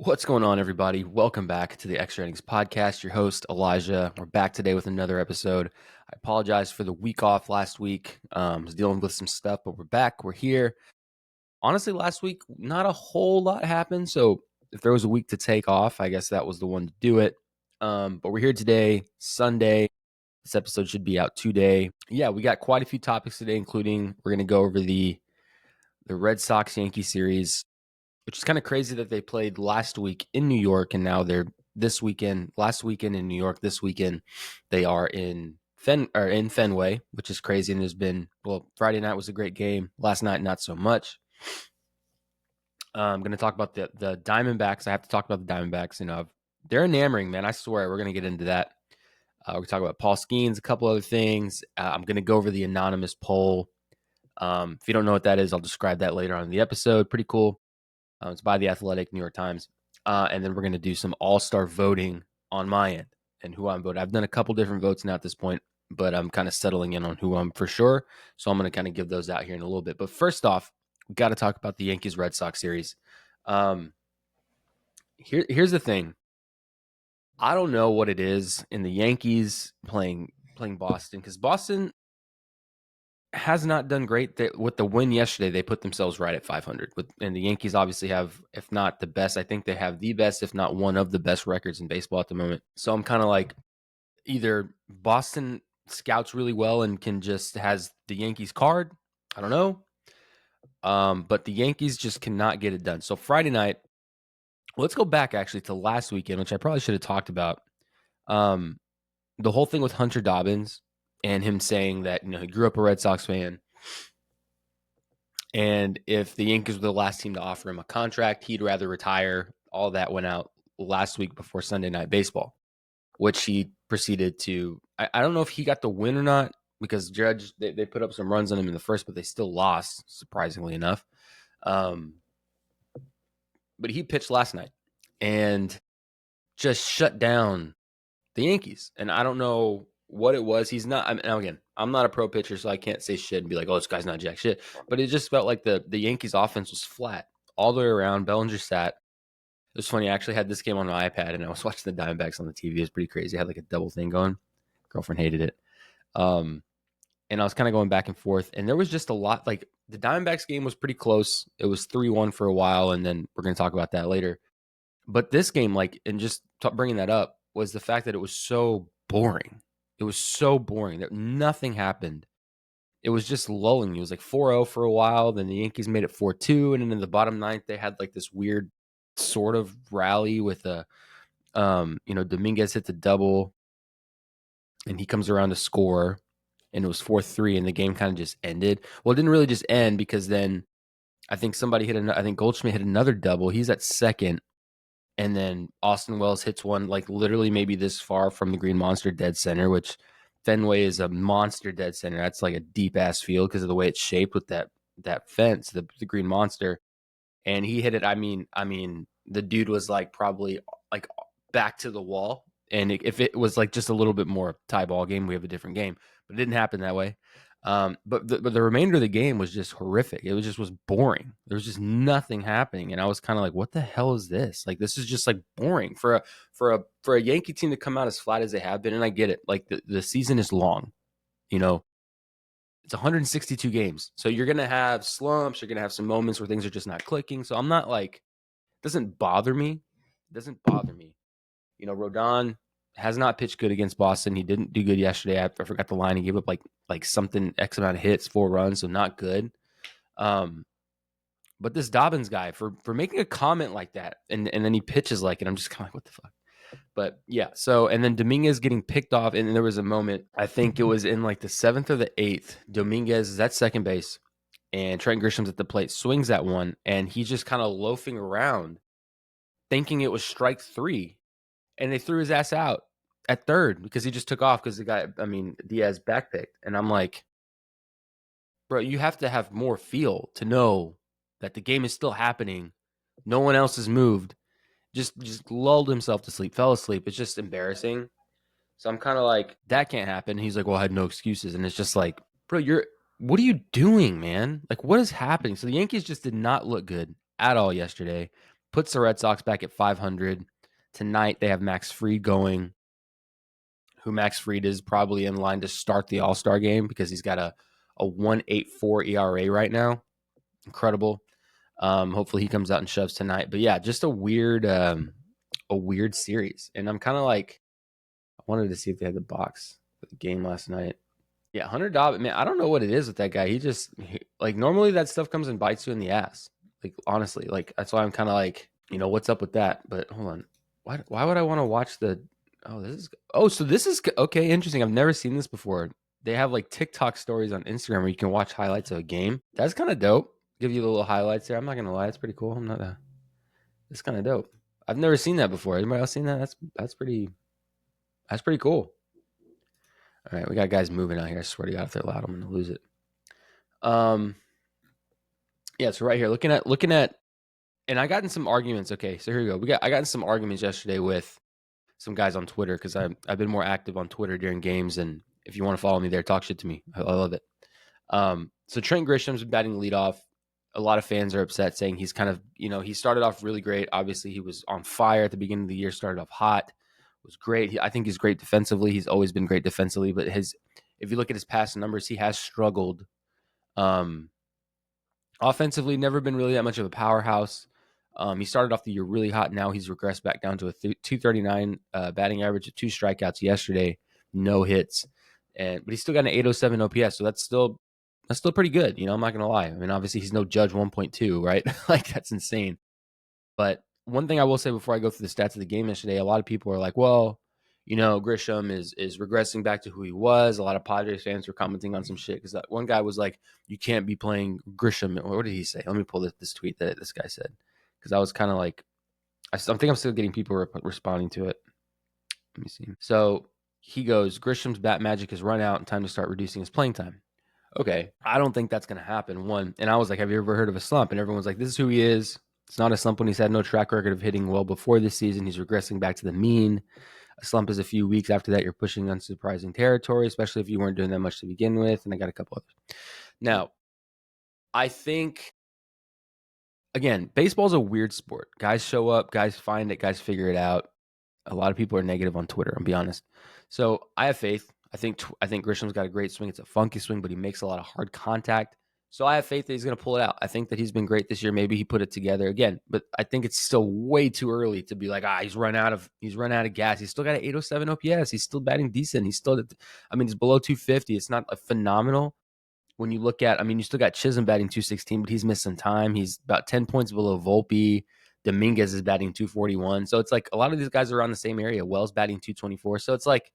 What's going on, everybody? Welcome back to the Extra Innings Podcast. Your host, Elijah. We're back today with another episode. I apologize for the week off last week. I was dealing with some stuff, but we're back. We're here. Honestly, last week, not a whole lot happened. So if there was a week to take off, I guess that was the one to do it. But we're here today, Sunday. This episode should be out today. Yeah, we got quite a few topics today, including we're going to go over the Red Sox-Yankee series, which is kind of crazy that they played last week in New York and now they're this weekend, last weekend in New York, this weekend they are in Fenway, which is crazy. And there's been, Friday night was a great game. Last night, not so much. I'm going to talk about the Diamondbacks. I have to talk about the Diamondbacks. They're enamoring, man. I swear we're going to get into that. We're going to talk about Paul Skeens, a couple other things. I'm going to go over the anonymous poll. If you don't know what that is, I'll describe that later on in the episode. Pretty cool. It's by The Athletic, New York Times. And then we're going to do some all-star voting on my end and who I'm voting. I've done a couple different votes now at this point, but I'm kind of settling in on who I'm for sure. So I'm going to kind of give those out here in a little bit. But first off, we got to talk about the Yankees-Red Sox series. Here's the thing. I don't know what it is in the Yankees playing Boston, because Boston has not done great. With the win yesterday, they put themselves right at 500. And the Yankees obviously have, if not the best, I think they have the best, if not one of the best records in baseball at the moment. So I'm kind of like, either Boston scouts really well and has the Yankees card. I don't know. But the Yankees just cannot get it done. So Friday night, let's go back actually to last weekend, which I probably should have talked about. The whole thing with Hunter Dobbins and him saying that, he grew up a Red Sox fan. And if the Yankees were the last team to offer him a contract, he'd rather retire. All that went out last week before Sunday Night Baseball, which he proceeded to. I don't know if he got the win or not, because Judge, they put up some runs on him in the first, but they still lost, surprisingly enough. But he pitched last night and just shut down the Yankees. And I don't know what it was. He's not. Again, I'm not a pro pitcher, so I can't say shit and be like, "Oh, this guy's not jack shit." But it just felt like the Yankees' offense was flat all the way around. Bellinger sat. It was funny. I actually had this game on my iPad, and I was watching the Diamondbacks on the TV. It was pretty crazy. I had like a double thing going. Girlfriend hated it. And I was kind of going back and forth, and there was just a lot. Like, the Diamondbacks game was pretty close. It was 3-1 for a while, and then we're going to talk about that later. But this game, bringing that up, was the fact that it was so boring. It was so boring that nothing happened. It was just lulling. It was like 4-0 for a while. Then the Yankees made it 4-2. And then in the bottom ninth, they had like this weird sort of rally with Dominguez hits a double and he comes around to score. And it was 4-3 and the game kind of just ended. Well, it didn't really just end, because then I think Goldschmidt hit another double. He's at second. And then Austin Wells hits one like literally maybe this far from the Green Monster dead center, which Fenway is a monster dead center. That's like a deep ass field because of the way it's shaped with that fence, the Green Monster. And he hit it. I mean, the dude was like probably like back to the wall. And if it was like just a little bit more tie ball game, we have a different game. But it didn't happen that way. But the remainder of the game was just horrific. It was boring. There was just nothing happening, and I was kind of like, "What the hell is this? Like, this is just like boring for a Yankee team to come out as flat as they have been." And I get it. Like, the season is long, it's 162 games, so you're gonna have slumps. You're gonna have some moments where things are just not clicking. So I'm not like, it doesn't bother me. It doesn't bother me. Rodon has not pitched good against Boston. He didn't do good yesterday. I forgot the line. He gave up like something X amount of hits, 4 runs, so not good. But this Dobbins guy, for making a comment like that, and then he pitches like it, I'm just kind of like, what the fuck? But yeah, so, and then Dominguez getting picked off, and there was a moment, I think it was in like the 7th or the 8th, Dominguez is at second base, and Trent Grisham's at the plate, swings that one, and he's just kind of loafing around, thinking it was strike 3. And they threw his ass out at third because he just took off because Diaz backpicked. And I'm like, bro, you have to have more feel to know that the game is still happening. No one else has moved. Just lulled himself to sleep, fell asleep. It's just embarrassing. So I'm kind of like, that can't happen. He's like, well, I had no excuses. And it's just like, bro, what are you doing, man? Like, what is happening? So the Yankees just did not look good at all yesterday. puts the Red Sox back at 500. Tonight they have Max Fried going, who Max Fried is probably in line to start the All-Star game because he's got a 1.84 ERA right now. Incredible. Hopefully he comes out and shoves tonight. But yeah, just a weird series. And I'm kind of like, I wanted to see if they had the box for the game last night. Yeah, Hunter Dobbs, man, I don't know what it is with that guy. Like normally that stuff comes and bites you in the ass. Like honestly, like that's why I'm kind of like, what's up with that? But hold on. Why would I want to watch so this is okay, interesting. I've never seen this before. They have like TikTok stories on Instagram where you can watch highlights of a game. That's kind of dope. Give you the little highlights there. I'm not gonna lie, it's pretty cool. It's kind of dope. I've never seen that before. Anybody else seen that? That's pretty cool. All right, we got guys moving out here. I swear to God, if they're loud, I'm gonna lose it. Yeah, so right here, looking at, and I got in some arguments. Okay, so here we go. I got in some arguments yesterday with some guys on Twitter because I've been more active on Twitter during games, and if you want to follow me there, talk shit to me. I love it. So Trent Grisham's been batting leadoff. A lot of fans are upset, saying he's kind of, he started off really great. Obviously, he was on fire at the beginning of the year. Started off hot, was great. I think he's great defensively. He's always been great defensively, but if you look at his past numbers, he has struggled. Offensively, never been really that much of a powerhouse. He started off the year really hot. Now he's regressed back down to a 239 batting average of 2 strikeouts yesterday, no hits, but he's still got an 807 OPS. So that's still pretty good. I'm not gonna lie. I mean, obviously he's no Judge 1.2, right? Like that's insane. But one thing I will say before I go through the stats of the game yesterday, a lot of people are like, well, Grisham is regressing back to who he was. A lot of Padres fans were commenting on some shit because that one guy was like, you can't be playing Grisham. What did he say? Let me pull this tweet that this guy said because I was kind of like, I think I'm still getting people responding to it. Let me see. So he goes, Grisham's bat magic has run out and time to start reducing his playing time. Okay, I don't think that's going to happen. One, and I was like, have you ever heard of a slump? And everyone's like, this is who he is. It's not a slump when he's had no track record of hitting well before this season. He's regressing back to the mean. A slump is a few weeks after that. You're pushing unsurprising territory, especially if you weren't doing that much to begin with. And I got a couple others. Now, I think, again, baseball's a weird sport. Guys show up, guys find it, guys figure it out. A lot of people are negative on Twitter, I'll be honest. So I have faith. I think Grisham's got a great swing. It's a funky swing, but he makes a lot of hard contact. So I have faith that he's going to pull it out. I think that he's been great this year. Maybe he put it together again, but I think it's still way too early to be like, he's run out of gas. He's still got an 807 OPS. He's still batting decent. He's below 250. It's not a phenomenal when you look at, you still got Chisholm batting 216, but he's missing time. He's about 10 points below Volpe. Dominguez is batting 241. So it's like a lot of these guys are around the same area. Wells batting 224. So it's like,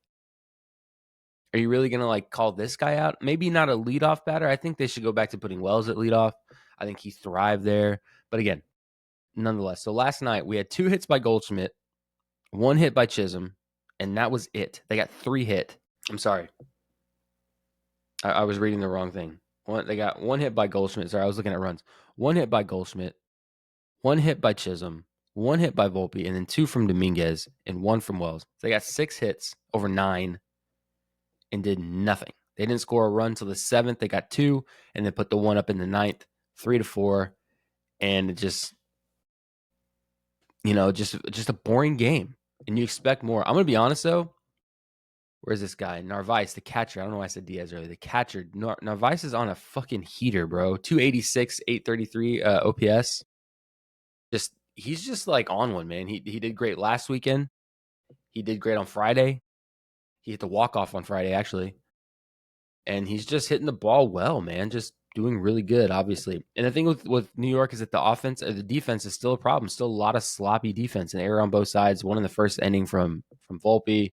are you really going to like call this guy out? Maybe not a leadoff batter. I think they should go back to putting Wells at leadoff. I think he thrived there. But again, nonetheless. So last night we had 2 hits by Goldschmidt, 1 hit by Chisholm, and that was it. They got 3 hit. I'm sorry. I was reading the wrong thing. They got 1 hit by Goldschmidt. Sorry, I was looking at runs. 1 hit by Goldschmidt, 1 hit by Chisholm, 1 hit by Volpe, and then 2 from Dominguez and 1 from Wells. So they got 6 hits over 9 and did nothing. They didn't score a run until the 7th. They got 2 and then put the 1 up in the 9th, 3-4. And it just, just a boring game. And you expect more. I'm going to be honest, though. Where's this guy? Narvaez, the catcher. I don't know why I said Diaz earlier. The catcher. Narvaez is on a fucking heater, bro. 286, 833 OPS. He's just like on one, man. He did great last weekend. He did great on Friday. He hit the walk-off on Friday, actually. And he's just hitting the ball well, man. Just doing really good, obviously. And the thing with New York is that the defense is still a problem. Still a lot of sloppy defense and error on both sides. One in the first inning from Volpe.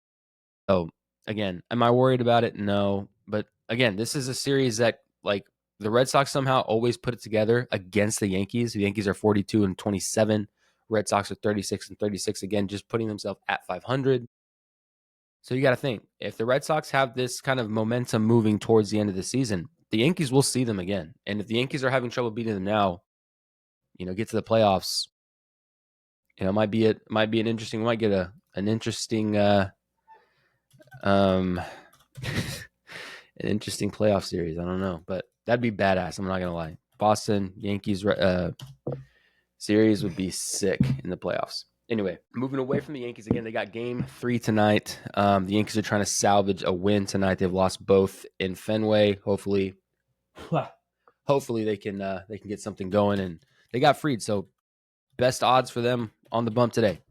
So, again, am I worried about it? No. But, again, this is a series that, like, the Red Sox somehow always put it together against the Yankees. The Yankees are 42-27. Red Sox are 36-36. Again, just putting themselves at 500. So you got to think, if the Red Sox have this kind of momentum moving towards the end of the season, the Yankees will see them again. And if the Yankees are having trouble beating them now, get to the playoffs, it might be an interesting. We might get an interesting an interesting playoff series. I don't know, but that'd be badass. I'm not gonna lie. Boston Yankees Series would be sick in the playoffs. Anyway, moving away from the Yankees again, they got Game 3 tonight. The Yankees are trying to salvage a win tonight. They've lost both in Fenway. Hopefully they can get something going, and they got freed. So best odds for them on the bump today.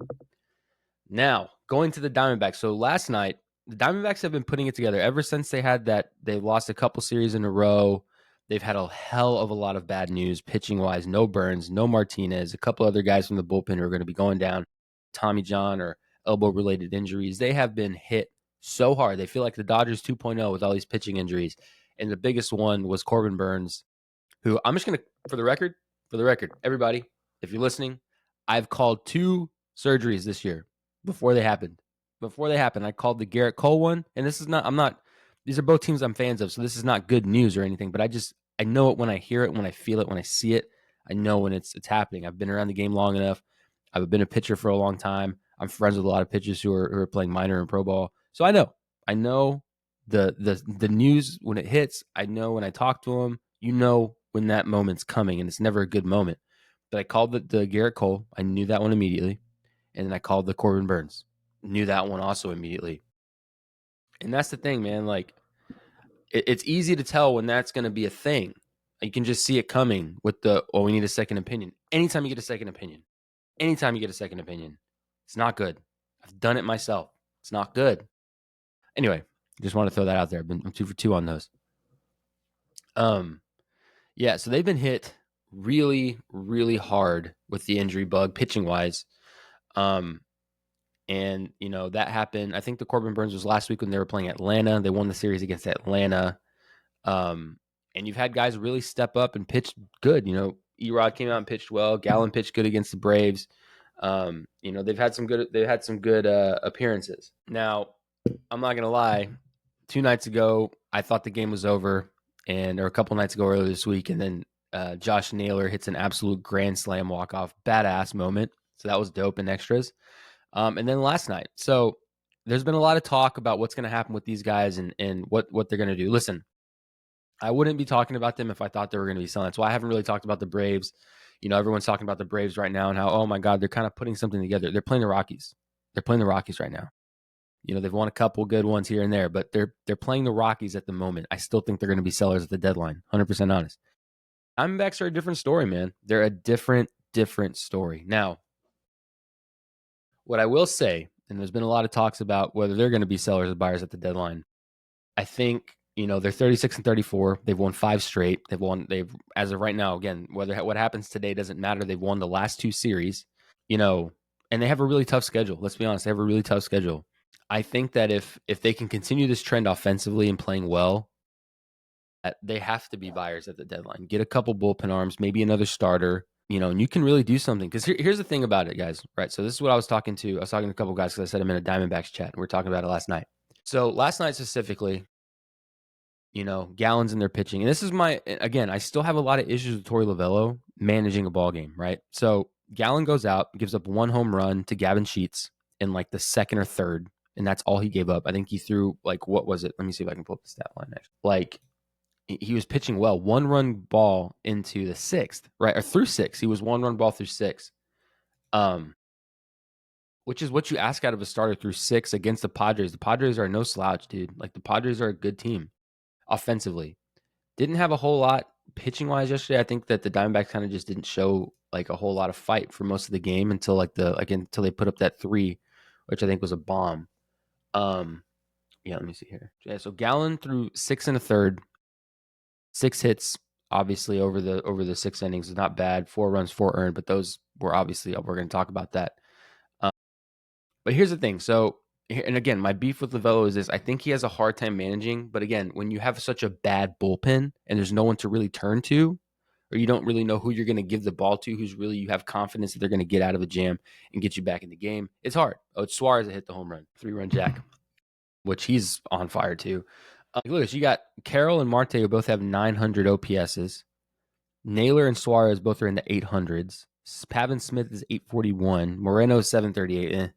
Now going to the Diamondbacks. So last night the Diamondbacks have been putting it together ever since they had that. They've lost a couple series in a row. They've had a hell of a lot of bad news pitching wise. No Burns, no Martinez, a couple other guys from the bullpen who are going to be going down, Tommy John or elbow related injuries. They have been hit so hard. They feel like the Dodgers 2.0 with all these pitching injuries. And the biggest one was Corbin Burns, who I'm just going to, for the record, everybody, if you're listening, I've called 2 surgeries this year before they happened. I called the Garrett Cole one, and these are both teams I'm fans of, so this is not good news or anything, but I know it when I hear it, when I feel it, when I see it. I know when it's happening. I've been around the game long enough. I've been a pitcher for a long time. I'm friends with a lot of pitchers who are playing minor and pro ball. So I know the news when it hits. I know when I talk to them, when that moment's coming, and it's never a good moment. But I called the Garrett Cole. I knew that one immediately. And then I called the Corbin Burns. Knew that one also immediately. And that's the thing, man. Like, it's easy to tell when that's going to be a thing. You can just see it coming with we need a second opinion. Anytime you get a second opinion, it's not good. I've done it myself. It's not good. Anyway, just want to throw that out there. I'm 2 for 2 on those. Yeah, so they've been hit really, really hard with the injury bug, pitching wise. And that happened. I think the Corbin Burns was last week when they were playing Atlanta. They won the series against Atlanta. And you've had guys really step up and pitch good. Erod came out and pitched well. Gallen pitched good against the Braves. They've had some good appearances. Now, I'm not gonna lie. 2 nights ago, I thought the game was over, or a couple nights ago earlier this week, and then Josh Naylor hits an absolute grand slam walk-off, badass moment. So that was dope in extras. And then last night. So there's been a lot of talk about what's going to happen with these guys and what they're going to do. Listen, I wouldn't be talking about them if I thought they were going to be selling. That's why I haven't really talked about the Braves. Everyone's talking about the Braves right now and how, oh my God, they're kind of putting something together. They're playing the Rockies. Right now. They've won a couple good ones here and there, but they're playing the Rockies at the moment. I still think they're going to be sellers at the deadline. 100% honest. Diamondbacks are a different story, man. They're a different story. Now, what I will say, and there's been a lot of talks about whether they're going to be sellers or buyers at the deadline. I think, they're 36 and 34. They've won 5 straight. They've as of right now, again, what happens today doesn't matter. They've won the last 2 series, and they have a really tough schedule. Let's be honest. They have a really tough schedule. I think that if they can continue this trend offensively and playing well, they have to be buyers at the deadline. Get a couple bullpen arms, maybe another starter, and you can really do something. Because here's the thing about it, guys, right? So this is what I was talking to. I was talking to a couple guys because I said I'm in a Diamondbacks chat, and we were talking about it last night. So last night specifically, Gallen's in their pitching. And this is again, I still have a lot of issues with Torey Lovello managing a ball game, right? So Gallen goes out, gives up 1 home run to Gavin Sheets in like the second or third, and that's all he gave up. I think he threw what was it? Let me see if I can pull up the stat line next. He was pitching well. 1-run ball into the 6th, right? Or through 6. He was 1-run ball through 6. Which is what you ask out of a starter through 6 against the Padres. The Padres are no slouch, dude. The Padres are a good team offensively. Didn't have a whole lot pitching-wise yesterday. I think that the Diamondbacks kind of just didn't show a whole lot of fight for most of the game until until they put up that 3, which I think was a bomb. Yeah, let me see here. Yeah, so Gallen threw 6 1/3. 6 hits, obviously, over the 6 innings is not bad. 4 runs, 4 earned, but those were obviously, we're going to talk about that. But here's the thing. So, and again, my beef with Lovello is this. I think he has a hard time managing. But again, when you have such a bad bullpen and there's no one to really turn to, or you don't really know who you're going to give the ball to, who's really you have confidence that they're going to get out of a jam and get you back in the game, it's hard. Oh, it's Suarez that hit the home run, 3-run jack, which he's on fire too. Look, you got Carroll and Marte who both have 900 OPSs. Naylor and Suarez both are in the 800s. Pavin Smith is 841. Moreno is 738.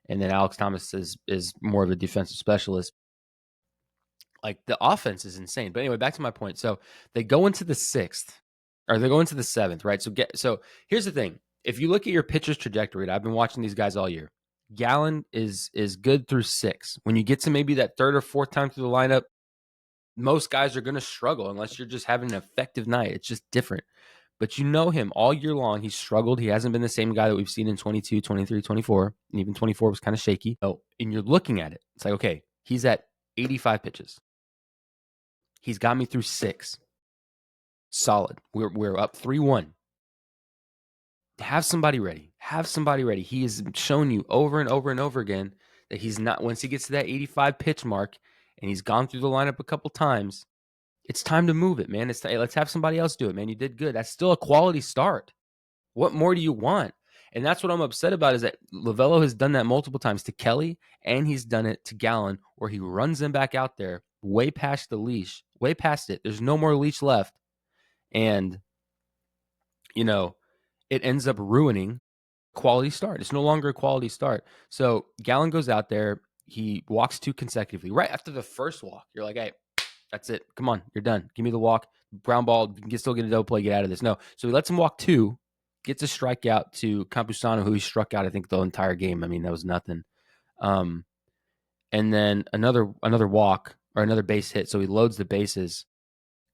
And then Alex Thomas is more of a defensive specialist. The offense is insane. But anyway, back to my point. So they go into the 6th, or they go into the 7th, right? So here's the thing. if you look at your pitcher's trajectory, I've been watching these guys all year. Gallen is good through 6. When you get to maybe that 3rd or 4th time through the lineup, most guys are going to struggle unless you're just having an effective night. It's just different. But you know him all year long. He's struggled. He hasn't been the same guy that we've seen in 22, 23, 24. And even 24 was kind of shaky. Oh, and you're looking at it. It's like, okay, he's at 85 pitches. He's got me through 6. Solid. We're up 3-1. Have somebody ready. Have somebody ready. He has shown you over and over and over again that he's not, once he gets to that 85 pitch mark and he's gone through the lineup a couple times, it's time to move it, man. Let's have somebody else do it, man. You did good. That's still a quality start. What more do you want? And that's what I'm upset about, is that Lovello has done that multiple times to Kelly, and he's done it to Gallen, where he runs them back out there way past the leash, way past it. There's no more leash left. And, it ends up ruining quality start. It's no longer a quality start. So Gallen goes out there. He walks 2 consecutively. Right after the first walk, you're like, hey, that's it. Come on, you're done. Give me the walk. Brown ball. You can still get a double play. Get out of this. No. So he lets him walk 2, gets a strikeout to Campusano, who he struck out, I think, the entire game. I mean, that was nothing. And then another walk or another base hit. So he loads the bases.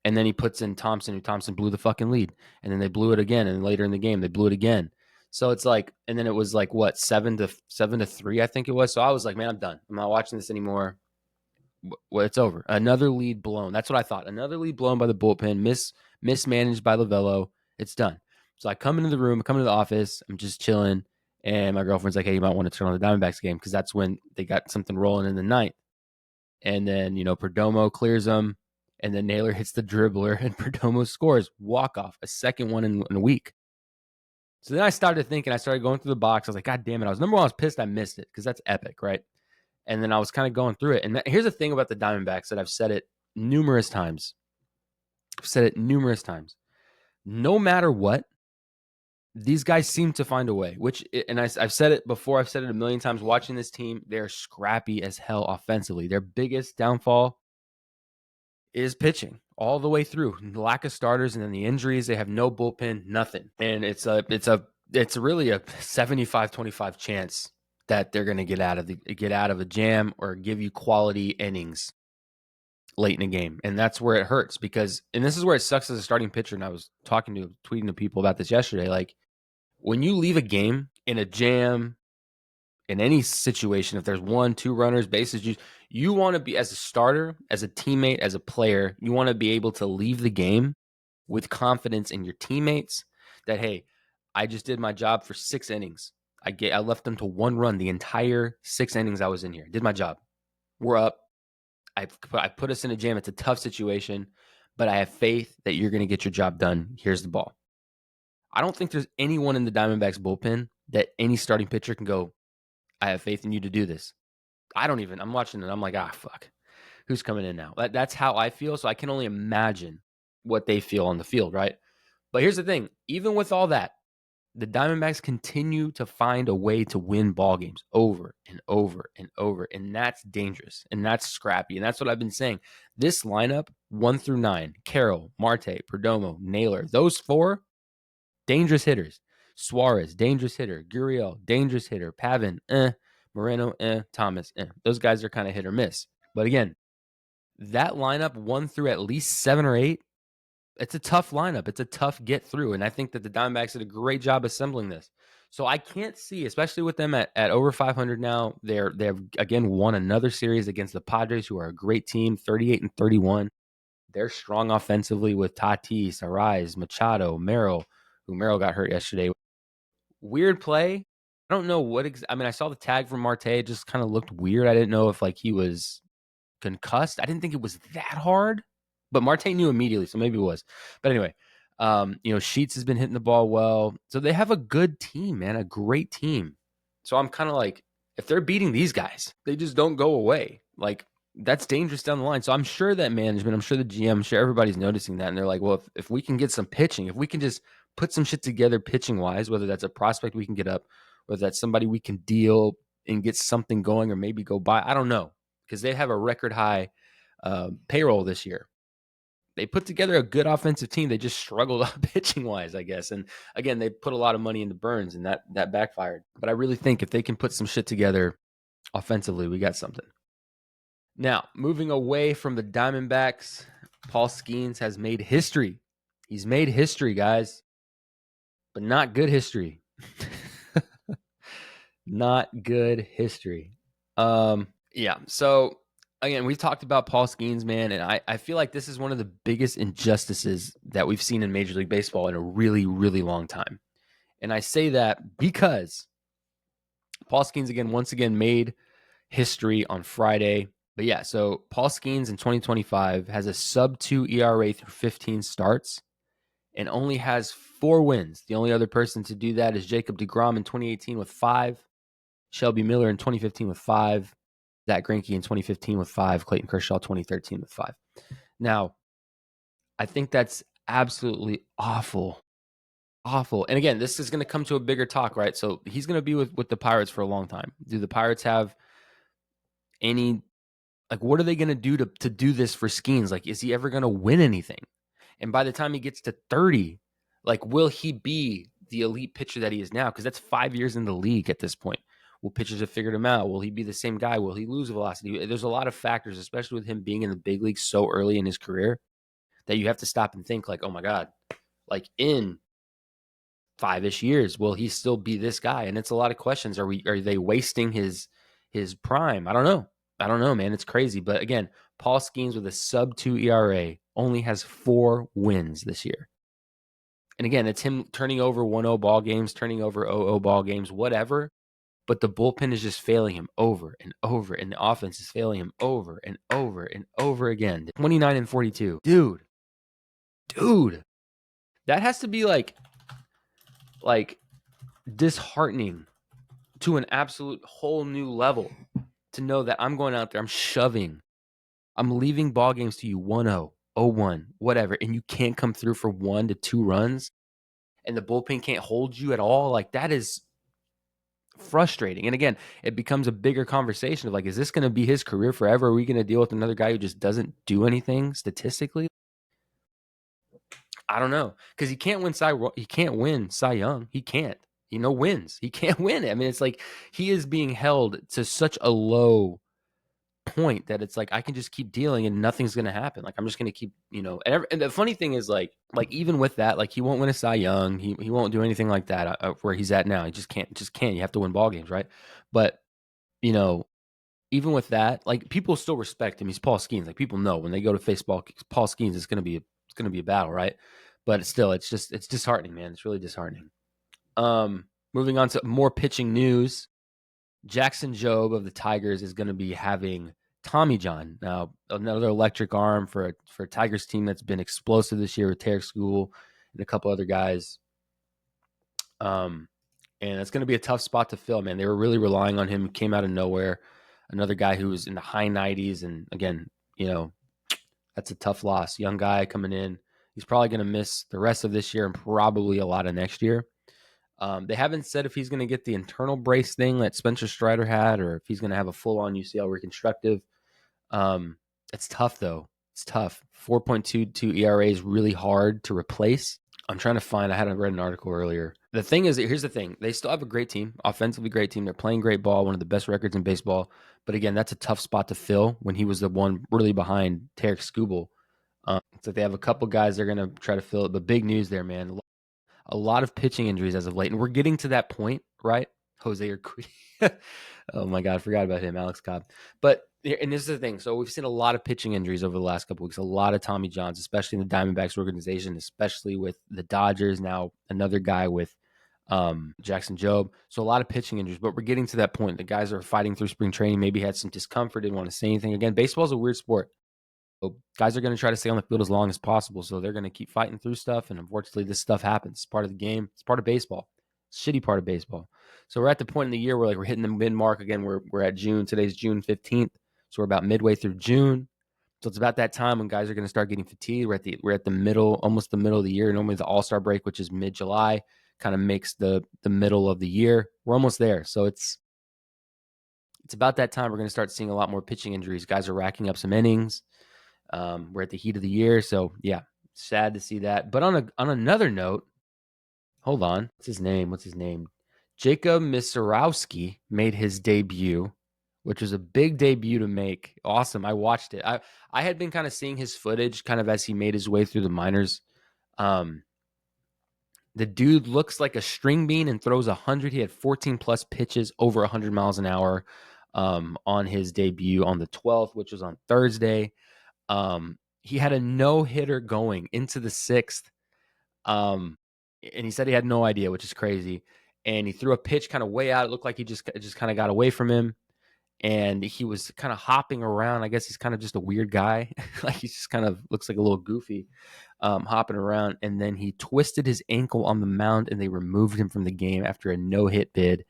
And then he puts in Thompson, who Thompson blew the fucking lead. And then they blew it again. And later in the game, they blew it again. So it's like, and then it was like, what, 7-3, I think it was. So I was like, man, I'm done. I'm not watching this anymore. Well, it's over. Another lead blown. That's what I thought. Another lead blown by the bullpen, mismanaged by Lovello. It's done. So I come into the room, I come into the office, I'm just chilling. And my girlfriend's like, hey, you might want to turn on the Diamondbacks game, because that's when they got something rolling in the 9th. And then, Perdomo clears them. And then Naylor hits the dribbler, and Perdomo scores. Walk-off, a second one in a week. So then I started thinking, I started going through the box. I was like, God damn it. I was pissed I missed it, because that's epic, right? And then I was kind of going through it. And here's the thing about the Diamondbacks that I've said it numerous times. No matter what, these guys seem to find a way, I've said it before. I've said it a million times. Watching this team, they're scrappy as hell offensively. Their biggest downfall is pitching all the way through. Lack of starters, and then the injuries. They have no bullpen, nothing. And it's really a 75-25 chance that they're going to get out of a jam or give you quality innings late in the game. And that's where it hurts, and this is where it sucks as a starting pitcher. And I was tweeting to people about this yesterday. Like, when you leave a game in a jam, in any situation, if there's 1-2 runners, bases, you want to be, as a starter, as a teammate, as a player, you want to be able to leave the game with confidence in your teammates that, hey, I just did my job for 6 innings. I left them to 1 run the entire 6 innings I was in here. Did my job. We're up. I put us in a jam. It's a tough situation, but I have faith that you're going to get your job done. Here's the ball. I don't think there's anyone in the Diamondbacks bullpen that any starting pitcher can go, I have faith in you to do this. I'm watching it. I'm like, fuck. Who's coming in now? That's how I feel. So I can only imagine what they feel on the field, right? But here's the thing. Even with all that, the Diamondbacks continue to find a way to win ball games over and over and over. And that's dangerous. And that's scrappy. And that's what I've been saying. This lineup, 1-9, Carroll, Marte, Perdomo, Naylor, those 4, dangerous hitters. Suarez, dangerous hitter. Gurriel, dangerous hitter. Pavin, Moreno, Thomas, Those guys are kind of hit or miss. But again, that lineup 1 through at least 7 or 8, it's a tough lineup. It's a tough get through. And I think that the Diamondbacks did a great job assembling this. So I can't see, especially with them at over 500 now, they have, again, won another series against the Padres, who are a great team, 38-31. They're strong offensively with Tatis, Arraez, Machado, Merrill, who Merrill got hurt yesterday. Weird play. I don't know what I saw the tag from Marte. It just kind of looked weird. I didn't know if he was concussed. I didn't think it was that hard, but Marte knew immediately, so maybe it was. But anyway, Sheets has been hitting the ball well. So they have a good team, man, a great team. So I'm kind of like, if they're beating these guys, they just don't go away. That's dangerous down the line. So I'm sure that management, I'm sure the GM, I'm sure everybody's noticing that. And they're like, well, if we can get some pitching, if we can just put some shit together pitching-wise, whether that's a prospect we can get up, whether that's somebody we can deal and get something going or maybe go buy. I don't know, because they have a record high payroll this year. they put together a good offensive team. They just struggled pitching wise, I guess. And again, they put a lot of money into Burns, and that backfired. But I really think if they can put some shit together offensively, we got something. Now, moving away from the Diamondbacks, Paul Skeens has made history. He's made history, guys, but not good history. Not good history. Yeah. So again, we've talked about Paul Skeens, man, and I feel like this is one of the biggest injustices that we've seen in Major League Baseball in a really, really long time. And I say that because Paul Skeens once again made history on Friday. But yeah, so Paul Skeens in 2025 has a sub-2 ERA through 15 starts and only has 4 wins. The only other person to do that is Jacob deGrom in 2018 with 5, Shelby Miller in 2015 with 5, Zach Greinke in 2015 with 5, Clayton Kershaw 2013 with 5. Now, I think that's absolutely awful. Awful. And again, this is going to come to a bigger talk, right? So he's going to be with the Pirates for a long time. Do the Pirates have any, like, what are they going to do to do this for Skeens? Like, is he ever going to win anything? And by the time he gets to 30, like, will he be the elite pitcher that he is now? Because that's 5 years in the league at this point. Will pitchers have figured him out? Will he be the same guy? Will he lose velocity? There's a lot of factors, especially with him being in the big leagues so early in his career, that you have to stop and think like, oh my God, like in 5-ish years, will he still be this guy? And it's a lot of questions. Are they wasting his prime? I don't know, man. It's crazy. But again, Paul Skeens with a sub-2 ERA only has 4 wins this year. And again, it's him turning over 1-0 ball games, turning over 0-0 ball games, whatever. But the bullpen is just failing him over and over, and the offense is failing him over and over and over again. 29 and 42. Dude. That has to be like disheartening to an absolute whole new level to know that I'm going out there, I'm leaving ball games to you 1-0, 0-1, whatever, and you can't come through for 1 to 2 runs, and the bullpen can't hold you at all. Like, that is frustrating. And again, it becomes a bigger conversation of like, is this going to be his career forever? Are we going to deal with another guy who just doesn't do anything statistically? I don't know, because he can't win Cy Young. He can't. Wins. He can't win it. I mean, it's like he is being held to such a low point that it's like I can just keep dealing and nothing's going to happen. Like, I'm just going to keep, and the funny thing is like even with that, like, he won't win a Cy Young. He won't do anything like that where he's at now. He just can't. You have to win ball games, right? But even with that, like, people still respect him. He's Paul Skeens. Like, people know when they go to face Paul Skeens, it's going to be a battle, right? But still, it's disheartening, man. It's really disheartening. Moving on to more pitching news. Jackson Jobe of the Tigers is going to be having Tommy John. Now, another electric arm for a Tigers team that's been explosive this year with Tarek Skubal and a couple other guys. And it's going to be a tough spot to fill, man. They were really relying on him. Came out of nowhere. Another guy who was in the high 90s. And again, that's a tough loss. Young guy coming in. He's probably going to miss the rest of this year and probably a lot of next year. They haven't said if he's going to get the internal brace thing that Spencer Strider had or if he's going to have a full-on UCL reconstructive. It's tough, though. It's tough. 4.22 ERA is really hard to replace. I had read an article earlier. The thing is, here's the thing. They still have a great team, offensively great team. They're playing great ball, one of the best records in baseball. But again, that's a tough spot to fill when he was the one really behind Tarek Skubal. So they have a couple guys they're going to try to fill it. But big news there, man. A lot of pitching injuries as of late. And we're getting to that point, right? Jose Urquidy. Oh, my God. I forgot about him, Alex Cobb. But, and this is the thing. So we've seen a lot of pitching injuries over the last couple weeks. A lot of Tommy Johns, especially in the Diamondbacks organization, especially with the Dodgers. Now another guy with Jackson Jobe. So a lot of pitching injuries. But we're getting to that point. The guys are fighting through spring training. Maybe had some discomfort. Didn't want to say anything. Again, baseball is a weird sport. So guys are going to try to stay on the field as long as possible. So they're going to keep fighting through stuff. And unfortunately, this stuff happens. It's part of the game. It's part of baseball. It's a shitty part of baseball. So we're at the point in the year where we're hitting the mid mark again. We're at June. Today's June 15th. So we're about midway through June. So it's about that time when guys are going to start getting fatigued. We're at the middle, almost the middle of the year. Normally the All-Star break, which is mid-July, kind of makes the middle of the year. We're almost there. So it's about that time we're going to start seeing a lot more pitching injuries. Guys are racking up some innings. We're at the heat of the year, so yeah, sad to see that. But on another note, hold on, what's his name? Jacob Misarowski made his debut, which was a big debut to make. Awesome. I watched it. I had been kind of seeing his footage kind of as he made his way through the minors. The dude looks like a string bean and throws 100. He had 14 plus pitches over 100 miles an hour on his debut on the 12th, which was on Thursday. He had a no-hitter going into the 6th. And he said he had no idea, which is crazy. And he threw a pitch kind of way out. It looked like he just kind of got away from him. And he was kind of hopping around. I guess he's kind of just a weird guy. Like he just kind of looks like a little goofy, hopping around. And then he twisted his ankle on the mound, and they removed him from the game after a no-hit bid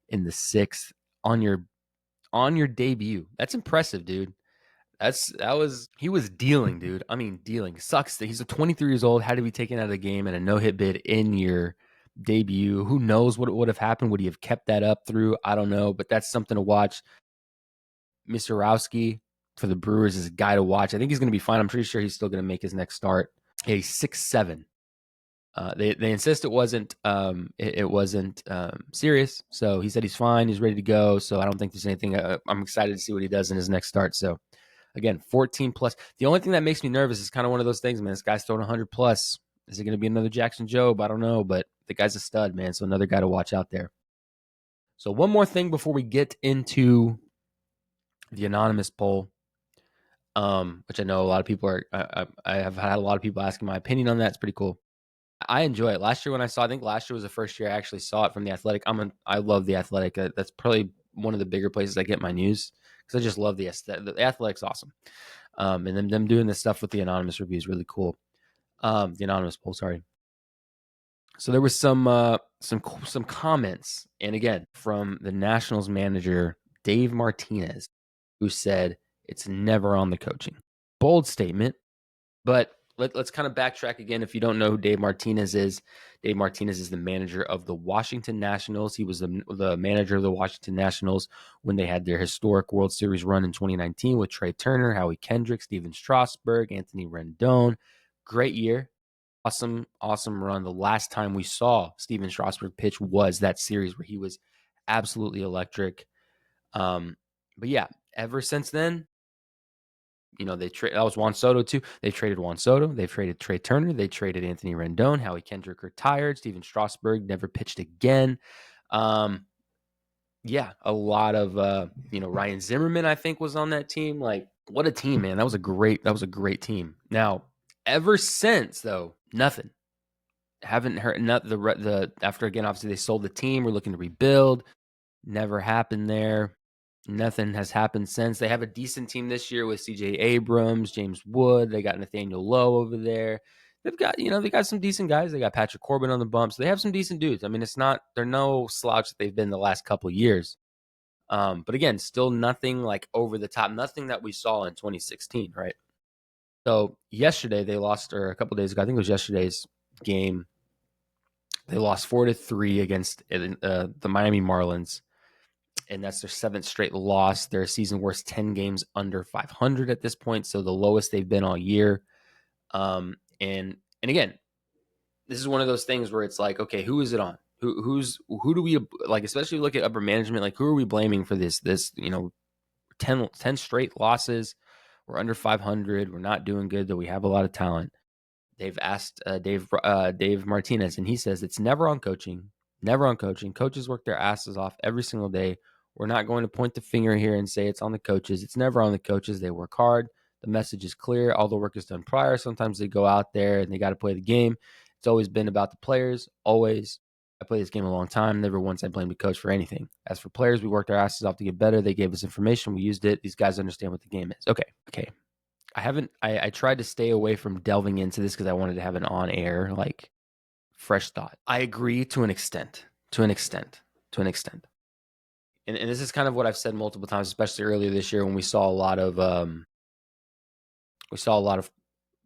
in the 6th on your debut. That's impressive, dude. He was dealing, dude. I mean, dealing. Sucks that he's a 23 years old, had to be taken out of the game and a no-hit bid in your debut. Who knows what would have happened? Would he have kept that up through? I don't know, but that's something to watch. Misarowski for the Brewers is a guy to watch. I think he's going to be fine. I'm pretty sure he's still going to make his next start. Yeah, he's 6'7". They insist it wasn't serious. So he said he's fine. He's ready to go. So I don't think there's anything. I'm excited to see what he does in his next start. So again, 14 plus. The only thing that makes me nervous is kind of one of those things, man. This guy's throwing 100 plus. Is it going to be another Jackson Jobe? I don't know, but the guy's a stud, man. So another guy to watch out there. So one more thing before we get into the anonymous poll, which I know a lot of people are. I have had a lot of people asking my opinion on that. It's pretty cool. I enjoy it. Last year when I think last year was the first year I actually saw it from The Athletic. I love The Athletic. That's probably one of the bigger places I get my news because I just love the aesthetic. The Athletic's awesome. And then them doing this stuff with the anonymous review is really cool. The anonymous poll, sorry. So there was some comments, and again from the Nationals manager Dave Martinez, who said it's never on the coaching. Bold statement, but let's kind of backtrack again. If you don't know who Dave Martinez is the manager of the Washington Nationals. He was the manager of the Washington Nationals when they had their historic World Series run in 2019 with Trey Turner, Howie Kendrick, Steven Strasburg, Anthony Rendon. Great year. Awesome run. The last time we saw Steven Strasburg pitch was that series where he was absolutely electric. But yeah, ever since then, that was Juan Soto too. They traded Juan Soto. They've traded Trey Turner. They traded Anthony Rendon. Howie Kendrick retired. Steven Strasburg never pitched again. Yeah, a lot of Ryan Zimmerman, I think, was on that team. Like, what a team, man. That was a great team. Now, ever since though, nothing. Haven't heard after again. Obviously, they sold the team. We're looking to rebuild. Never happened there. Nothing has happened since. They have a decent team this year with C.J. Abrams, James Wood. They got Nathaniel Lowe over there. They've got they got some decent guys. They got Patrick Corbin on the bump, so they have some decent dudes. I mean, they're no slouch that they've been the last couple of years. But again, still nothing like over the top. Nothing that we saw in 2016, right? So yesterday they lost, or a couple days ago, I think it was yesterday's game. They lost 4-3 against the Miami Marlins, and that's their 7th straight loss. They're a season worst 10 games under 500 at this point, so the lowest they've been all year. And again, this is one of those things where it's like, okay, who is it on? Who do we like? Especially look at upper management. Like, who are we blaming for this? 10 straight losses. We're under 500. We're not doing good, though we have a lot of talent. They've asked Dave Martinez, and he says it's never on coaching. Never on coaching. Coaches work their asses off every single day. We're not going to point the finger here and say it's on the coaches. It's never on the coaches. They work hard. The message is clear. All the work is done prior. Sometimes they go out there and they got to play the game. It's always been about the players. Always. I played this game a long time. Never once I blamed the coach for anything. As for players, we worked our asses off to get better. They gave us information. We used it. These guys understand what the game is. Okay. I tried to stay away from delving into this because I wanted to have an on-air, like, fresh thought. I agree to an extent. And this is kind of what I've said multiple times, especially earlier this year when we saw a lot of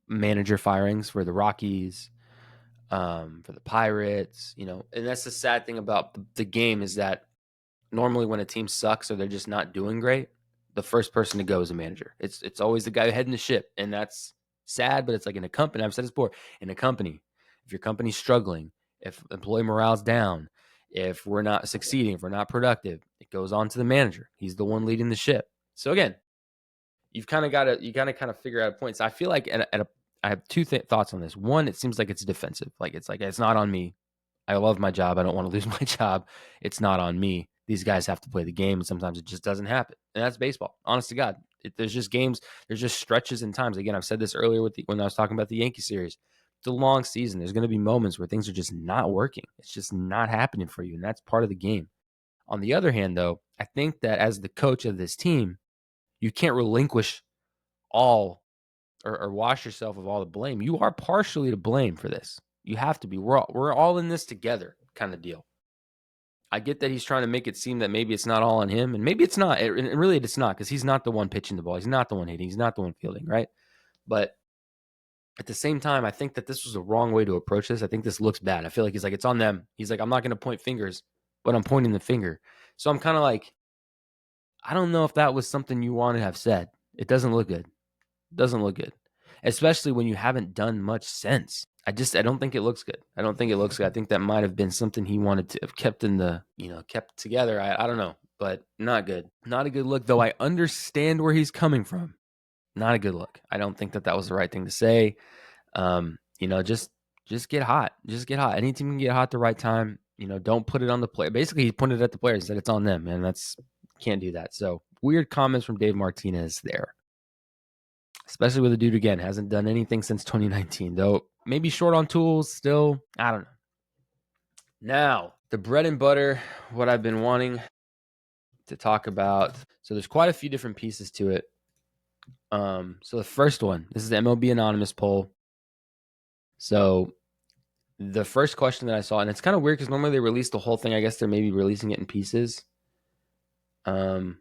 manager firings for the Rockies, for the Pirates, and that's the sad thing about the game is that normally when a team sucks or they're just not doing great, the first person to go is a manager. It's always the guy heading the ship, and that's sad. But it's like in a company. I've said this before. In a company, if your company's struggling, if employee morale's down, if we're not succeeding, if we're not productive, it goes on to the manager. He's the one leading the ship. So again, you've kind of got to kind of figure out a point. So I feel like I have two thoughts on this. One, it seems like it's defensive. Like it's not on me. I love my job. I don't want to lose my job. It's not on me. These guys have to play the game, and sometimes it just doesn't happen. And that's baseball. Honest to God, there's just games. There's just stretches and times. Again, I've said this earlier when I was talking about the Yankee series. It's a long season. There's going to be moments where things are just not working. It's just not happening for you, and that's part of the game. On the other hand, though, I think that as the coach of this team, you can't relinquish all or wash yourself of all the blame. You are partially to blame for this. You have to be. We're all in this together kind of deal. I get that he's trying to make it seem that maybe it's not all on him, and maybe it's not. And really, it's not, because he's not the one pitching the ball. He's not the one hitting. He's not the one fielding, right? But at the same time, I think that this was the wrong way to approach this. I think this looks bad. I feel like he's like, it's on them. He's like, I'm not going to point fingers, but I'm pointing the finger. So I'm kind of like, I don't know if that was something you want to have said. It doesn't look good. It doesn't look good, especially when you haven't done much since. I don't think it looks good. I don't think it looks good. I think that might have been something he wanted to have kept kept together. I don't know, but not good. Not a good look, though I understand where he's coming from. Not a good look. I don't think that was the right thing to say. Just get hot. Just get hot. Any team can get hot at the right time. Don't put it on the player. Basically, he pointed at the players and said it's on them, and can't do that. So weird comments from Dave Martinez there. Especially with a dude, again, hasn't done anything since 2019, though maybe short on tools still. I don't know. Now, the bread and butter, what I've been wanting to talk about. So there's quite a few different pieces to it. So the first one, this is the MLB Anonymous poll. So the first question that I saw, and it's kind of weird because normally they release the whole thing. I guess they're maybe releasing it in pieces. So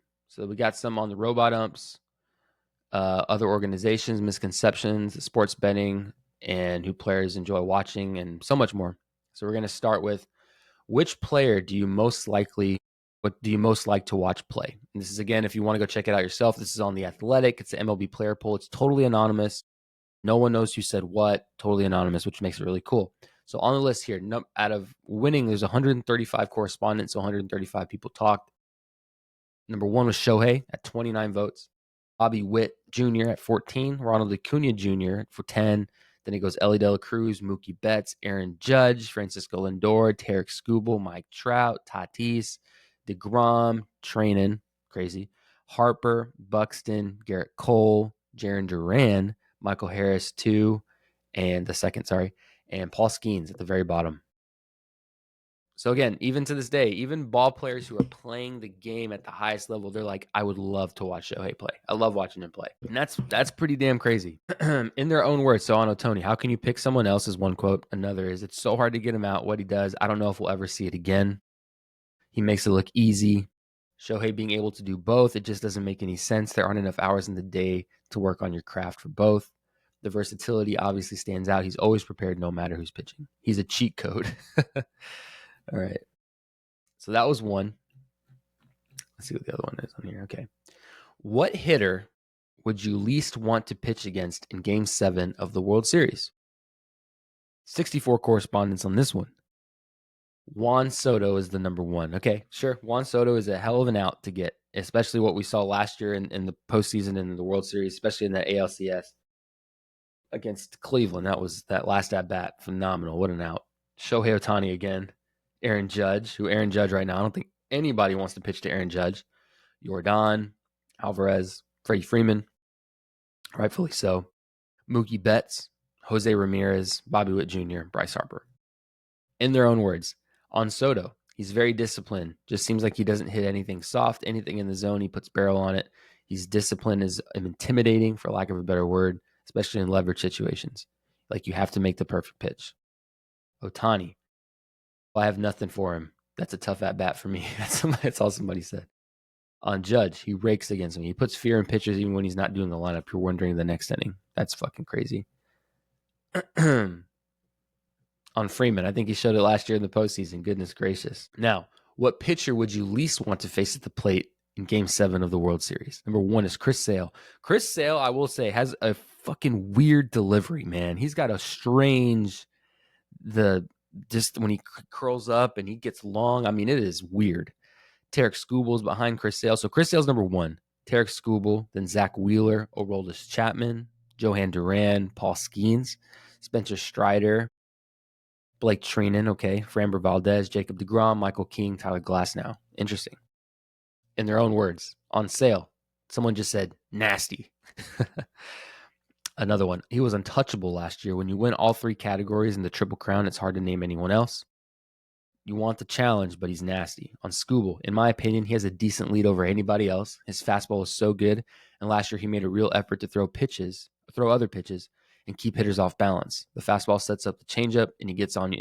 we got some on the robot umps, other organizations, misconceptions, sports betting, and who players enjoy watching, and so much more. So we're going to start with, which player do you most like to watch play? And this is, again, if you want to go check it out yourself, this is on The Athletic. It's the MLB player poll. It's totally anonymous. No one knows who said what, totally anonymous, which makes it really cool. So on the list here, out of winning, there's 135 correspondents, so 135 people talked. Number one was Shohei at 29 votes. Bobby Witt Jr. at 14. Ronald Acuna Jr. for 10. Then it goes Ellie De La Cruz, Mookie Betts, Aaron Judge, Francisco Lindor, Tarek Skubal, Mike Trout, Tatis, DeGrom, Trainin, crazy, Harper, Buxton, Garrett Cole, Jarren Duran, Michael Harris, 2, and the second, and Paul Skeens at the very bottom. So again, even to this day, even ball players who are playing the game at the highest level, they're like, I would love to watch Shohei play. I love watching him play. And that's pretty damn crazy. In their own words, so on Ohtani, how can you pick someone else, is one quote. Another is, it's so hard to get him out. What he does, I don't know if we'll ever see it again. He makes it look easy. Shohei being able to do both, it just doesn't make any sense. There aren't enough hours in the day to work on your craft for both. The versatility obviously stands out. He's always prepared no matter who's pitching. He's a cheat code. All right. So that was one. Let's see what the other one is on here. Okay. What hitter would you least want to pitch against in Game 7 of the World Series? 64 correspondents on this one. Juan Soto is the number one. Okay, sure. Juan Soto is a hell of an out to get, especially what we saw last year in the postseason in the World Series, especially in that ALCS against Cleveland. That last at-bat. Phenomenal. What an out. Shohei Ohtani again. Aaron Judge right now, I don't think anybody wants to pitch to Aaron Judge. Yordan, Alvarez, Freddie Freeman, rightfully so. Mookie Betts, Jose Ramirez, Bobby Witt Jr., Bryce Harper. In their own words, on Soto, he's very disciplined. Just seems like he doesn't hit anything soft, anything in the zone. He puts barrel on it. He's disciplined, is intimidating, for lack of a better word, especially in leverage situations. Like, you have to make the perfect pitch. Ohtani, I have nothing for him. That's a tough at-bat for me. That's all somebody said. On Judge, he rakes against him. He puts fear in pitchers even when he's not doing the lineup. You're wondering the next inning. That's fucking crazy. On Freeman, I think he showed it last year in the postseason. Goodness gracious. Now, what pitcher would you least want to face at the plate in Game 7 of the World Series. Number 1 is Chris Sale. Chris Sale, I will say, has a fucking weird delivery, man. He's got a strange, just when he curls up and he gets long, I mean, it is weird. Tarek Skubel's behind Chris Sale. So Chris Sale's number 1. Tarek Skubel, then Zach Wheeler, Aroldis Chapman, Johan Duran, Paul Skeens, Spencer Strider, Blake Trinan, okay, Framber Valdez, Jacob deGrom, Michael King, Tyler Glasnow. Interesting. In their own words, on Sale, someone just said, nasty. Another one, he was untouchable last year. When you win all 3 categories in the Triple Crown, it's hard to name anyone else. You want the challenge, but he's nasty. On Skubal, in my opinion, he has a decent lead over anybody else. His fastball is so good, and last year he made a real effort to throw other pitches, and keep hitters off balance. The fastball sets up the changeup, and it gets on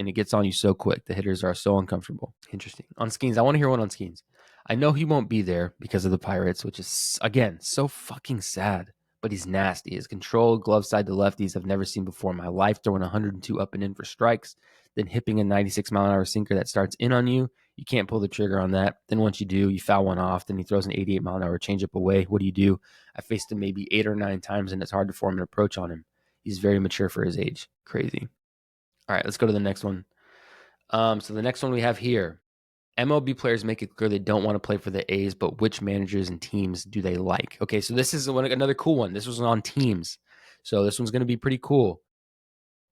you so quick. The hitters are so uncomfortable. Interesting. On Skeens, I want to hear one on Skeens. I know he won't be there because of the Pirates, which is, again, so fucking sad. But he's nasty. His control, glove side to lefties, I've never seen before in my life. Throwing 102 up and in for strikes, then hipping a 96-mile-an-hour sinker that starts in on you. You can't pull the trigger on that. Then once you do, you foul one off. Then he throws an 88-mile-an-hour changeup away. What do? I faced him maybe 8 or 9 times, and it's hard to form an approach on him. He's very mature for his age. Crazy. All right, let's go to the next one. So the next one we have here. MLB players make it clear they don't want to play for the A's, but which managers and teams do they like? Okay, so this is another cool one. This was on teams. So this one's going to be pretty cool.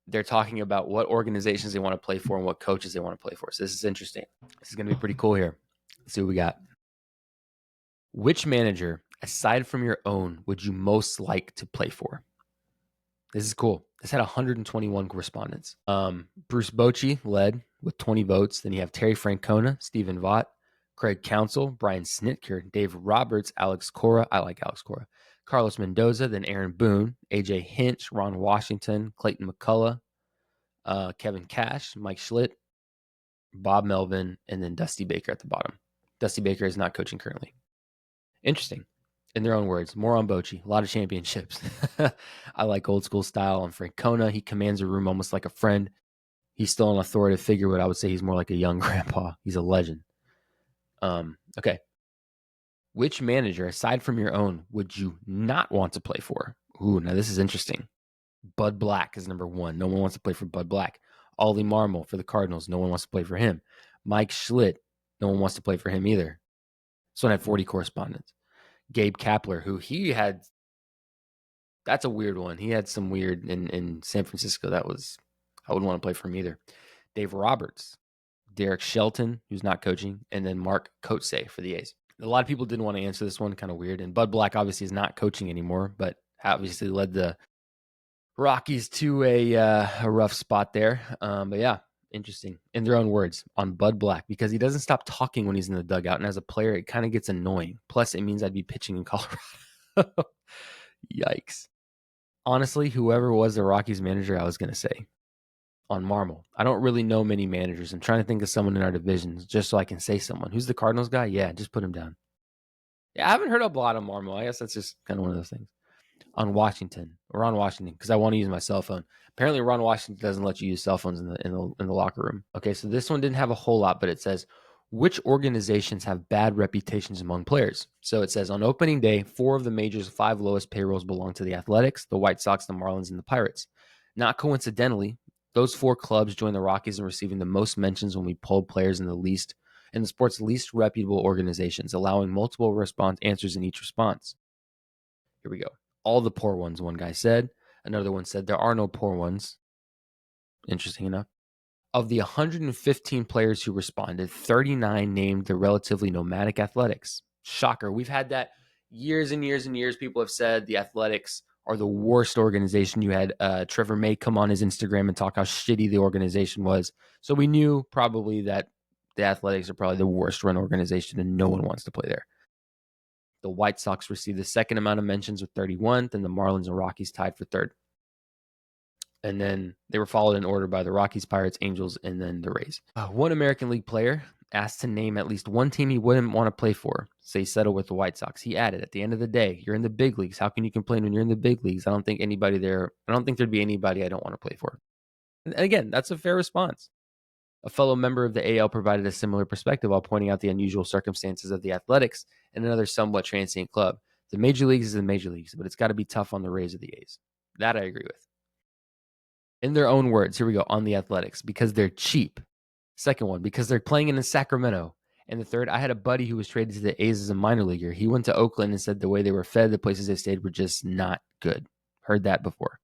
They're talking about what organizations they want to play for and what coaches they want to play for. So this is interesting. This is going to be pretty cool here. Let's see what we got. Which manager, aside from your own, would you most like to play for? This is cool. This had 121 correspondents. Bruce Bochy led with 20 votes. Then you have Terry Francona, Stephen Vaught, Craig Counsell, Brian Snitker, Dave Roberts, Alex Cora. I like Alex Cora. Carlos Mendoza, then Aaron Boone, AJ Hinch, Ron Washington, Clayton McCullough, Kevin Cash, Mike Schlitt, Bob Melvin, and then Dusty Baker at the bottom. Dusty Baker is not coaching currently. Interesting. In their own words, more on Bochy. A lot of championships. I like old school style on Francona. He commands a room almost like a friend. He's still an authoritative figure, but I would say he's more like a young grandpa. He's a legend. Okay. Which manager, aside from your own, would you not want to play for? Ooh, now this is interesting. Bud Black is number 1. No one wants to play for Bud Black. Ollie Marmol for the Cardinals. No one wants to play for him. Mike Schlitt. No one wants to play for him either. This one had 40 correspondents. Gabe Kapler, who he had, that's a weird one. He had some weird in San Francisco. I wouldn't want to play for him either. Dave Roberts, Derek Shelton, who's not coaching, and then Mark Kotsay for the A's. A lot of people didn't want to answer this one, kind of weird. And Bud Black obviously is not coaching anymore, but obviously led the Rockies to a rough spot there. But yeah, interesting. In their own words, on Bud Black, because he doesn't stop talking when he's in the dugout. And as a player, it kind of gets annoying. Plus, it means I'd be pitching in Colorado. Yikes. Honestly, whoever was the Rockies manager, I was going to say. On Marmol. I don't really know many managers. I'm trying to think of someone in our divisions just so I can say someone. Who's the Cardinals guy? Yeah, just put him down. Yeah, I haven't heard a lot of Marmol. I guess that's just kind of one of those things. On Washington, because I want to use my cell phone. Apparently, Ron Washington doesn't let you use cell phones in the locker room. Okay, so this one didn't have a whole lot, but it says, which organizations have bad reputations among players? So it says, on opening day, 4 of the major's 5 lowest payrolls belong to the Athletics, the White Sox, the Marlins, and the Pirates. Not coincidentally, those 4 clubs joined the Rockies in receiving the most mentions when we polled players in the sport's least reputable organizations, allowing multiple response answers in each response. Here we go. All the poor ones, one guy said. Another one said there are no poor ones. Interesting enough. Of the 115 players who responded, 39 named the relatively nomadic Athletics. Shocker. We've had that years and years and years. People have said the Athletics are the worst organization. You had Trevor May come on his Instagram and talk how shitty the organization was. So we knew probably that the Athletics are probably the worst run organization and no one wants to play there. The White Sox received the second amount of mentions with 31, then the Marlins and Rockies tied for third. And then they were followed in order by the Rockies, Pirates, Angels, and then the Rays. One American League player asked to name at least one team he wouldn't want to play for, so he settled with the White Sox. He added, at the end of the day, you're in the big leagues. How can you complain when you're in the big leagues? I don't think there'd be anybody I don't want to play for. And again, that's a fair response. A fellow member of the AL provided a similar perspective while pointing out the unusual circumstances of the Athletics and another somewhat transient club. The major leagues is the major leagues, but it's got to be tough on the Rays or the A's. That I agree with. In their own words, here we go, on the Athletics, because they're cheap. Second one, because they're playing in Sacramento. And the third, I had a buddy who was traded to the A's as a minor leaguer. He went to Oakland and said the way they were fed, the places they stayed were just not good. Heard that before.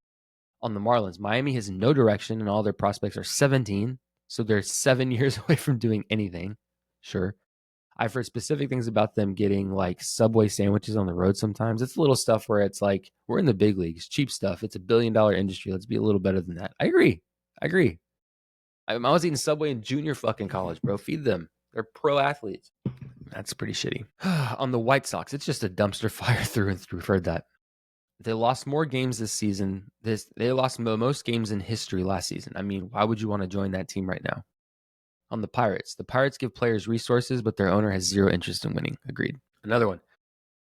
On the Marlins, Miami has no direction and all their prospects are 17. So they're 7 years away from doing anything. Sure. I've heard specific things about them getting like Subway sandwiches on the road sometimes. It's little stuff where it's like, we're in the big leagues, cheap stuff. It's $1 billion industry. Let's be a little better than that. I agree. I was eating Subway in junior fucking college, bro. Feed them. They're pro athletes. That's pretty shitty. On the White Sox, it's just a dumpster fire through and through. We've heard that. They lost more games this season. They lost most games in history last season. I mean, why would you want to join that team right now? On the Pirates give players resources, but their owner has zero interest in winning. Agreed. Another one.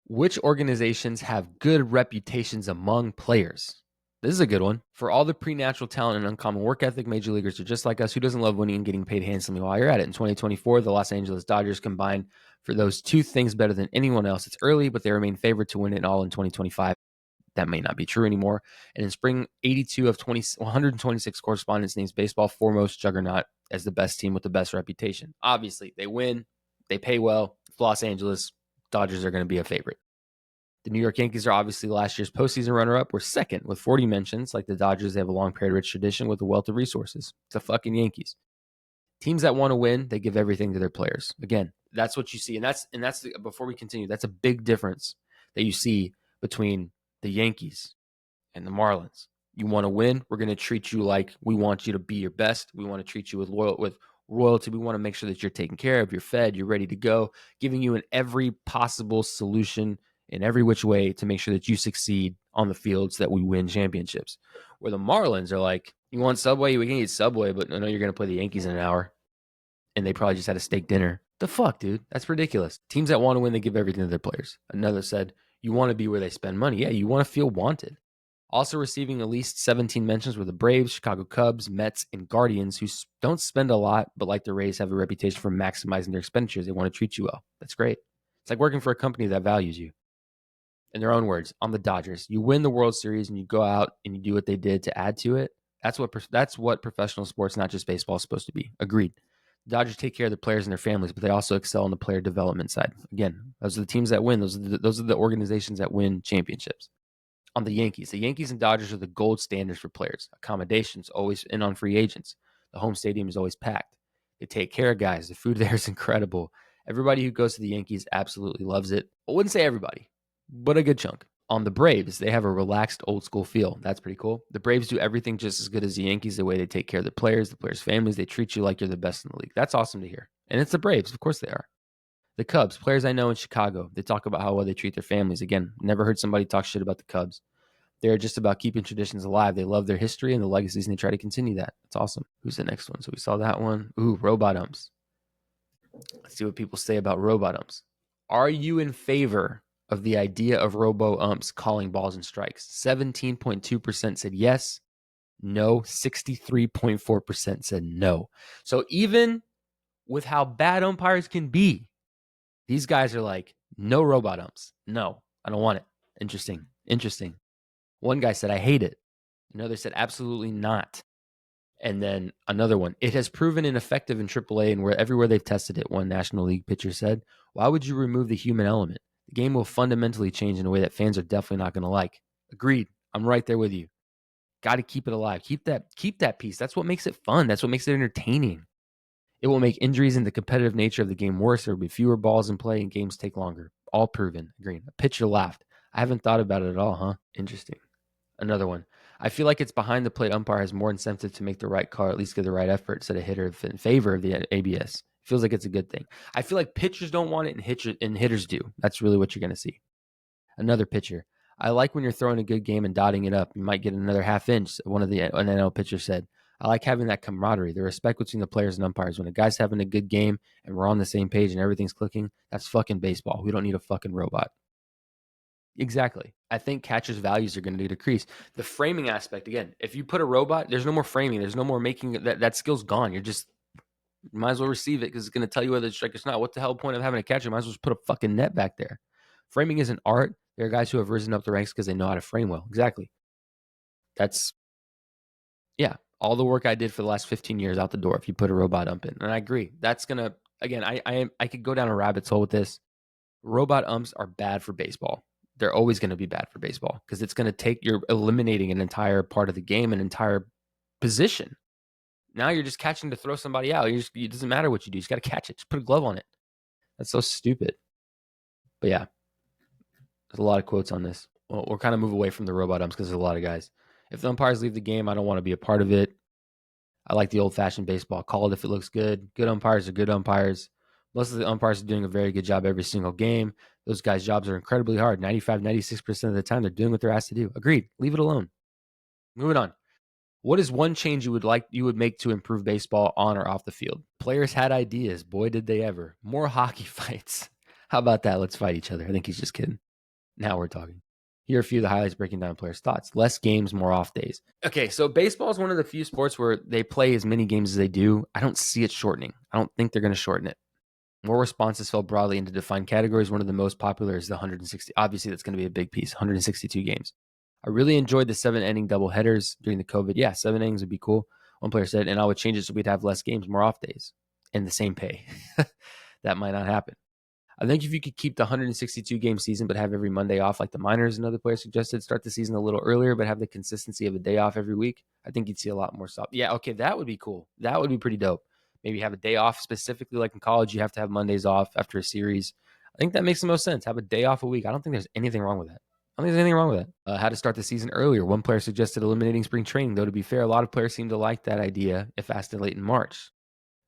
Which organizations have good reputations among players? This is a good one. For all the pre-natural talent and uncommon work ethic, major leaguers are just like us. Who doesn't love winning and getting paid handsomely while you're at it? In 2024, the Los Angeles Dodgers combined for those two things better than anyone else. It's early, but they remain favored to win it all in 2025. That may not be true anymore. And in spring, 82 of 126 correspondents names baseball foremost juggernaut as the best team with the best reputation. Obviously, they win. They pay well. It's Los Angeles. Dodgers are going to be a favorite. The New York Yankees are obviously last year's postseason runner-up. We're second with 40 mentions. Like the Dodgers, they have a long period rich tradition with a wealth of resources. It's the fucking Yankees. Teams that want to win, they give everything to their players. Again, that's what you see. And that's before we continue, that's a big difference that you see between the Yankees and the Marlins. You want to win, we're going to treat you like we want you to be your best. We want to treat you with royalty. We want to make sure that you're taken care of, you're fed, you're ready to go, giving you every possible solution in every which way to make sure that you succeed on the field so that we win championships. Where the Marlins are like, you want Subway? We can eat Subway, but I know you're going to play the Yankees in an hour. And they probably just had a steak dinner. The fuck, dude? That's ridiculous. Teams that want to win, they give everything to their players. Another said, you want to be where they spend money. Yeah, you want to feel wanted. Also receiving at least 17 mentions were the Braves, Chicago Cubs, Mets, and Guardians, who don't spend a lot, but like the Rays, have a reputation for maximizing their expenditures. They want to treat you well. That's great. It's like working for a company that values you. In their own words, on the Dodgers, you win the World Series and you go out and you do what they did to add to it. That's what professional sports, not just baseball, is supposed to be. Agreed. The Dodgers take care of their players and their families, but they also excel on the player development side. Again, those are the teams that win. Those are the organizations that win championships. On the Yankees and Dodgers are the gold standards for players. Accommodations always in on free agents. The home stadium is always packed. They take care of guys. The food there is incredible. Everybody who goes to the Yankees absolutely loves it. I wouldn't say everybody, but a good chunk. On the Braves, they have a relaxed old school feel. That's pretty cool. The Braves do everything just as good as the Yankees, the way they take care of the players' families. They treat you like you're the best in the league. That's awesome to hear. And it's the Braves. Of course they are. The Cubs, players I know in Chicago, they talk about how well they treat their families. Again, never heard somebody talk shit about the Cubs. They're just about keeping traditions alive. They love their history and the legacies, and they try to continue that. That's awesome. Who's the next one? So we saw that one. Ooh, robot umps. Let's see what people say about robot umps. Are you in favor of the idea of robo umps calling balls and strikes? 17.2% said yes. No. 63.4% said no. So even with how bad umpires can be, these guys are like, no robot umps. No, I don't want it. Interesting. One guy said, I hate it. Another said, absolutely not. And then another one, it has proven ineffective in AAA and everywhere they've tested it, one National League pitcher said. Why would you remove the human element? The game will fundamentally change in a way that fans are definitely not going to like. Agreed. I'm right there with you. Got to keep it alive. Keep that piece. That's what makes it fun. That's what makes it entertaining. It will make injuries and the competitive nature of the game worse. There will be fewer balls in play and games take longer. All proven. Agreed. A pitcher laughed. I haven't thought about it at all, huh? Interesting. Another one. I feel like it's behind the plate umpire has more incentive to make the right call, or at least give the right effort, said a hitter in favor of the ABS. Feels like it's a good thing. I feel like pitchers don't want it and hitters do. That's really what you're going to see. Another pitcher. I like when you're throwing a good game and dotting it up. You might get another half inch, one of the NL pitchers said. I like having that camaraderie, the respect between the players and umpires. When a guy's having a good game and we're on the same page and everything's clicking, that's fucking baseball. We don't need a fucking robot. Exactly. I think catchers' values are going to decrease. The framing aspect, again, if you put a robot, there's no more framing. There's no more making that skill's gone. You're just You might as well receive it because it's going to tell you whether it's strike or not. What the hell point of having a catcher? Might as well just put a fucking net back there. Framing isn't art. There are guys who have risen up the ranks because they know how to frame well. Exactly. That's, yeah, all the work I did for the last 15 years out the door if you put a robot ump in. And I agree. That's going to, again, I could go down a rabbit hole with this. Robot umps are bad for baseball. They're always going to be bad for baseball because it's going to take, you're eliminating an entire part of the game, an entire position. Now you're just catching to throw somebody out. It doesn't matter what you do. You just got to catch it. Just put a glove on it. That's so stupid. But yeah, there's a lot of quotes on this. Well, we'll kind of move away from the robot umps because there's a lot of guys. If the umpires leave the game, I don't want to be a part of it. I like the old-fashioned baseball. Call it if it looks good. Good umpires are good umpires. Most of the umpires are doing a very good job every single game. Those guys' jobs are incredibly hard. 95, 96% of the time, they're doing what they're asked to do. Agreed. Leave it alone. Moving on. What is one change you would make to improve baseball on or off the field? Players had ideas. Boy, did they ever. More hockey fights. How about that? Let's fight each other. I think he's just kidding. Now we're talking. Here are a few of the highlights breaking down players' thoughts. Less games, more off days. Okay, so baseball is one of the few sports where they play as many games as they do. I don't see it shortening. I don't think they're going to shorten it. More responses fell broadly into defined categories. One of the most popular is the 160. Obviously, that's going to be a big piece. 162 games. I really enjoyed the 7-inning double headers during the COVID. Yeah, 7 innings would be cool. One player said, and I would change it so we'd have less games, more off days, and the same pay. That might not happen. I think if you could keep the 162 game season, but have every Monday off, like the minors and other players suggested, start the season a little earlier, but have the consistency of a day off every week, I think you'd see a lot more stuff. Yeah, okay, that would be cool. That would be pretty dope. Maybe have a day off specifically, like in college, you have to have Mondays off after a series. I think that makes the most sense. Have a day off a week. I don't think there's anything wrong with that. I don't think there's anything wrong with that. How to start the season earlier. One player suggested eliminating spring training, though to be fair, a lot of players seem to like that idea if asked in late in March.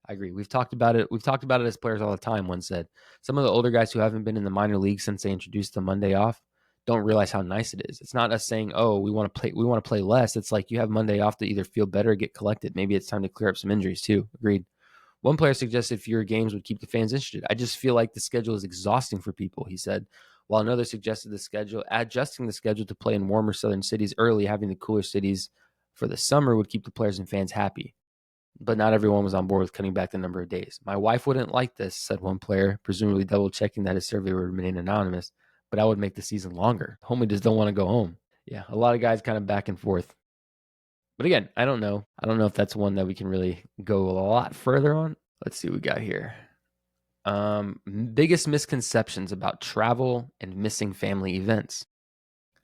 I agree. We've talked about it. We've talked about it as players all the time. One said some of the older guys who haven't been in the minor leagues since they introduced the Monday off don't realize how nice it is. It's not us saying, "Oh, we want to play less." It's like you have Monday off to either feel better or get collected. Maybe it's time to clear up some injuries too. Agreed. One player suggested fewer games would keep the fans interested. I just feel like the schedule is exhausting for people, he said. While another suggested adjusting the schedule to play in warmer southern cities early, having the cooler cities for the summer would keep the players and fans happy. But not everyone was on board with cutting back the number of days. My wife wouldn't like this, said one player, presumably double checking that his survey would remain anonymous, but I would make the season longer. Homie just don't want to go home. Yeah, a lot of guys kind of back and forth. But again, I don't know. I don't know if that's one that we can really go a lot further on. Let's see what we got here. Biggest misconceptions about travel and missing family events.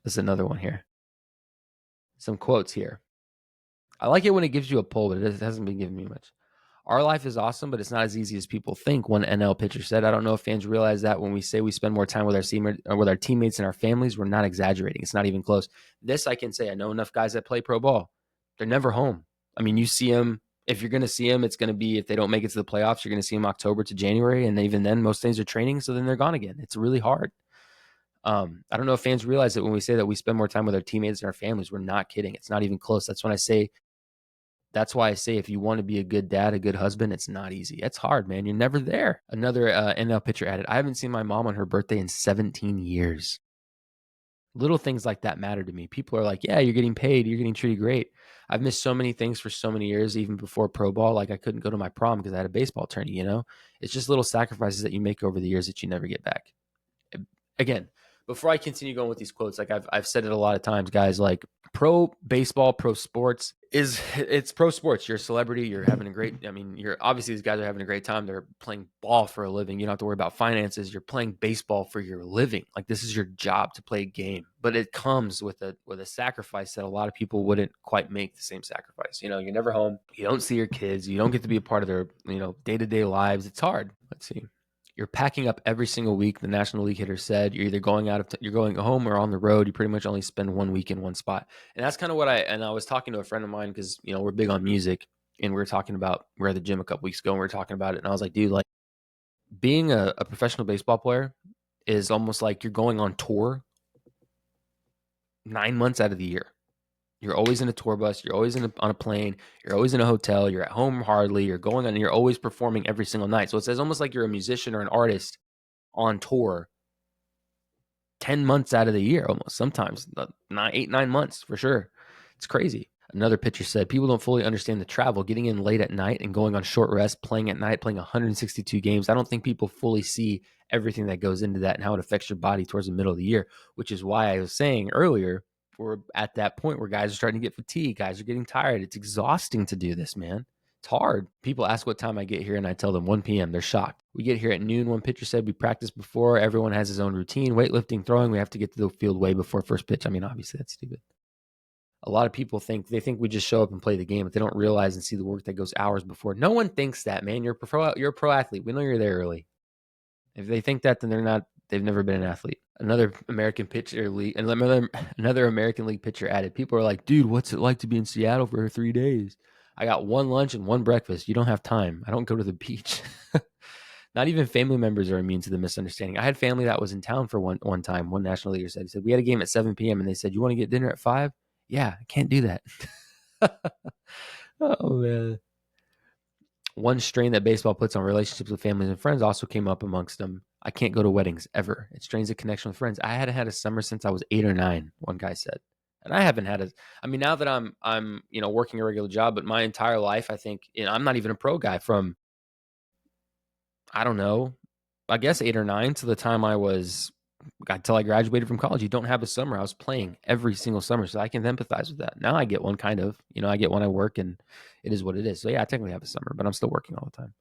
This is another one here. Some quotes here. I like it when it gives you a poll, but it hasn't been giving me much. Our life is awesome, but it's not as easy as people think, one NL pitcher said. I don't know if fans realize that when we say we spend more time with our teammates and our families, we're not exaggerating. It's not even close. This I can say. I know enough guys that play pro ball. They're never home. I mean, you see them. If you're going to see them, it's going to be if they don't make it to the playoffs, you're going to see them October to January. And even then, most things are training. So then they're gone again. It's really hard. I don't know if fans realize that when we say that we spend more time with our teammates and our families, we're not kidding. It's not even close. That's why I say if you want to be a good dad, a good husband, it's not easy. It's hard, man. You're never there. Another NL pitcher added, I haven't seen my mom on her birthday in 17 years. Little things like that matter to me. People are like, yeah, you're getting paid. You're getting treated great. I've missed so many things for so many years, even before pro ball. Like I couldn't go to my prom because I had a baseball tourney, It's just little sacrifices that you make over the years that you never get back. Again, before I continue going with these quotes, like I've said it a lot of times, guys, like pro baseball, pro sports it's pro sports. You're a celebrity. You're having a great, obviously these guys are having a great time. They're playing ball for a living. You don't have to worry about finances. You're playing baseball for your living. Like this is your job to play a game, but it comes with a sacrifice that a lot of people wouldn't quite make the same sacrifice. You're never home. You don't see your kids. You don't get to be a part of their, day-to-day lives. It's hard. Let's see. You're packing up every single week, the National League hitter said. You're either going you're going home or on the road. You pretty much only spend 1 week in one spot. And that's kind of what I was talking to a friend of mine because, we're big on music and we were talking about, we're at the gym a couple weeks ago and we were talking about it. And I was like, dude, like being a professional baseball player is almost like you're going on tour 9 months out of the year. You're always in a tour bus. You're always on a plane. You're always in a hotel. You're at home hardly. You're going on. And you're always performing every single night. So it says almost like you're a musician or an artist on tour 10 months out of the year, almost sometimes 8, 9 months for sure. It's crazy. Another pitcher said, people don't fully understand the travel, getting in late at night and going on short rest, playing at night, playing 162 games. I don't think people fully see everything that goes into that and how it affects your body towards the middle of the year, which is why I was saying earlier, we're at that point where guys are starting to get fatigued. Guys are getting tired. It's exhausting to do this, man. It's hard. People ask what time I get here, and I tell them 1 p.m. They're shocked. We get here at noon. One pitcher said we practice before. Everyone has his own routine. Weightlifting, throwing, we have to get to the field way before first pitch. I mean, obviously, that's stupid. A lot of people think we just show up and play the game, but they don't realize and see the work that goes hours before. No one thinks that, man. You're a pro athlete. We know you're there early. If they think that, then they've never been an athlete. Another American League pitcher added, people are like, dude, what's it like to be in Seattle for 3 days? I got one lunch and one breakfast. You don't have time. I don't go to the beach. Not even family members are immune to the misunderstanding. I had family that was in town for one time. One national leaguer said, we had a game at 7 p.m. and they said, you want to get dinner at 5? Yeah, I can't do that. Oh, man. One strain that baseball puts on relationships with families and friends also came up amongst them. I can't go to weddings ever. It strains the connection with friends. I hadn't had a summer since I was 8 or 9, one guy said. And I haven't had now that I'm working a regular job, but my entire life, I think, I'm not even a pro guy from, I don't know, I guess 8 or 9 to the time until I graduated from college. You don't have a summer. I was playing every single summer, so I can empathize with that. Now I get one kind of, I get one I work, and it is what it is. So yeah, I technically have a summer, but I'm still working all the time.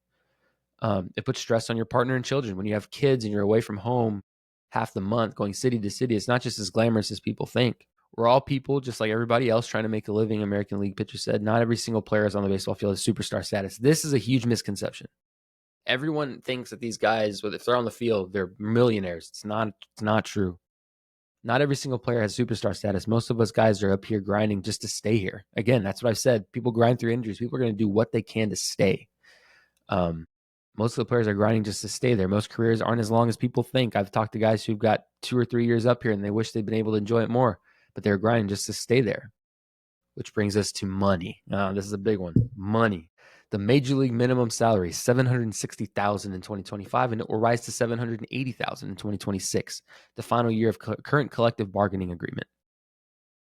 It puts stress on your partner and children. When you have kids and you're away from home half the month, going city to city, it's not just as glamorous as people think. We're all people, just like everybody else, trying to make a living. American League pitcher said, not every single player is on the baseball field has superstar status. This is a huge misconception. Everyone thinks that these guys, if they're on the field, they're millionaires. It's not true. Not every single player has superstar status. Most of us guys are up here grinding just to stay here. Again, that's what I've said. People grind through injuries. People are going to do what they can to stay. Most of the players are grinding just to stay there. Most careers aren't as long as people think. I've talked to guys who've got 2 or 3 years up here and they wish they'd been able to enjoy it more, but they're grinding just to stay there. Which brings us to money. This is a big one. Money. The major league minimum salary is $760,000 in 2025, and it will rise to $780,000 in 2026, the final year of current collective bargaining agreement.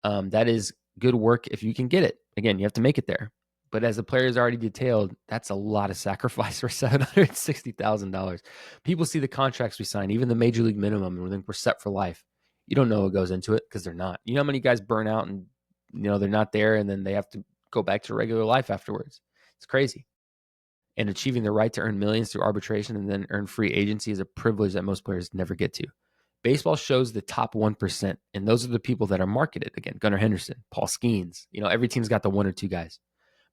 That is good work if you can get it. Again, you have to make it there. But as the player has already detailed, that's a lot of sacrifice for $760,000. People see the contracts we sign, even the major league minimum, and think we're set for life. You don't know what goes into it because they're not. You know how many guys burn out and they're not there, and then they have to go back to regular life afterwards. It's crazy. And achieving the right to earn millions through arbitration and then earn free agency is a privilege that most players never get to. Baseball shows the top 1%, and those are the people that are marketed. Again, Gunnar Henderson, Paul Skeens. Every team's got the 1 or 2 guys.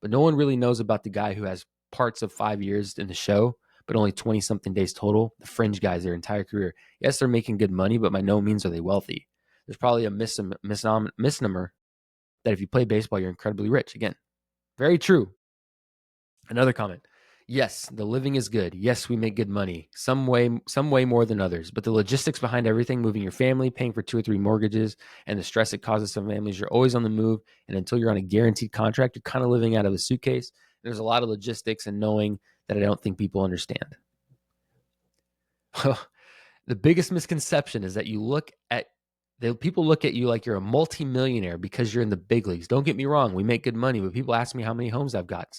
But no one really knows about the guy who has parts of 5 years in the show, but only 20-something days total, the fringe guys their entire career. Yes, they're making good money, but by no means are they wealthy. There's probably a misnomer that if you play baseball, you're incredibly rich. Again, very true. Another comment. Yes, the living is good. Yes, we make good money. Some way more than others. But the logistics behind everything, moving your family, paying for 2 or 3 mortgages, and the stress it causes some families, you're always on the move. And until you're on a guaranteed contract, you're kind of living out of a suitcase. There's a lot of logistics and knowing that I don't think people understand. The biggest misconception is that people look at you like you're a multimillionaire because you're in the big leagues. Don't get me wrong. We make good money, but people ask me how many homes I've got.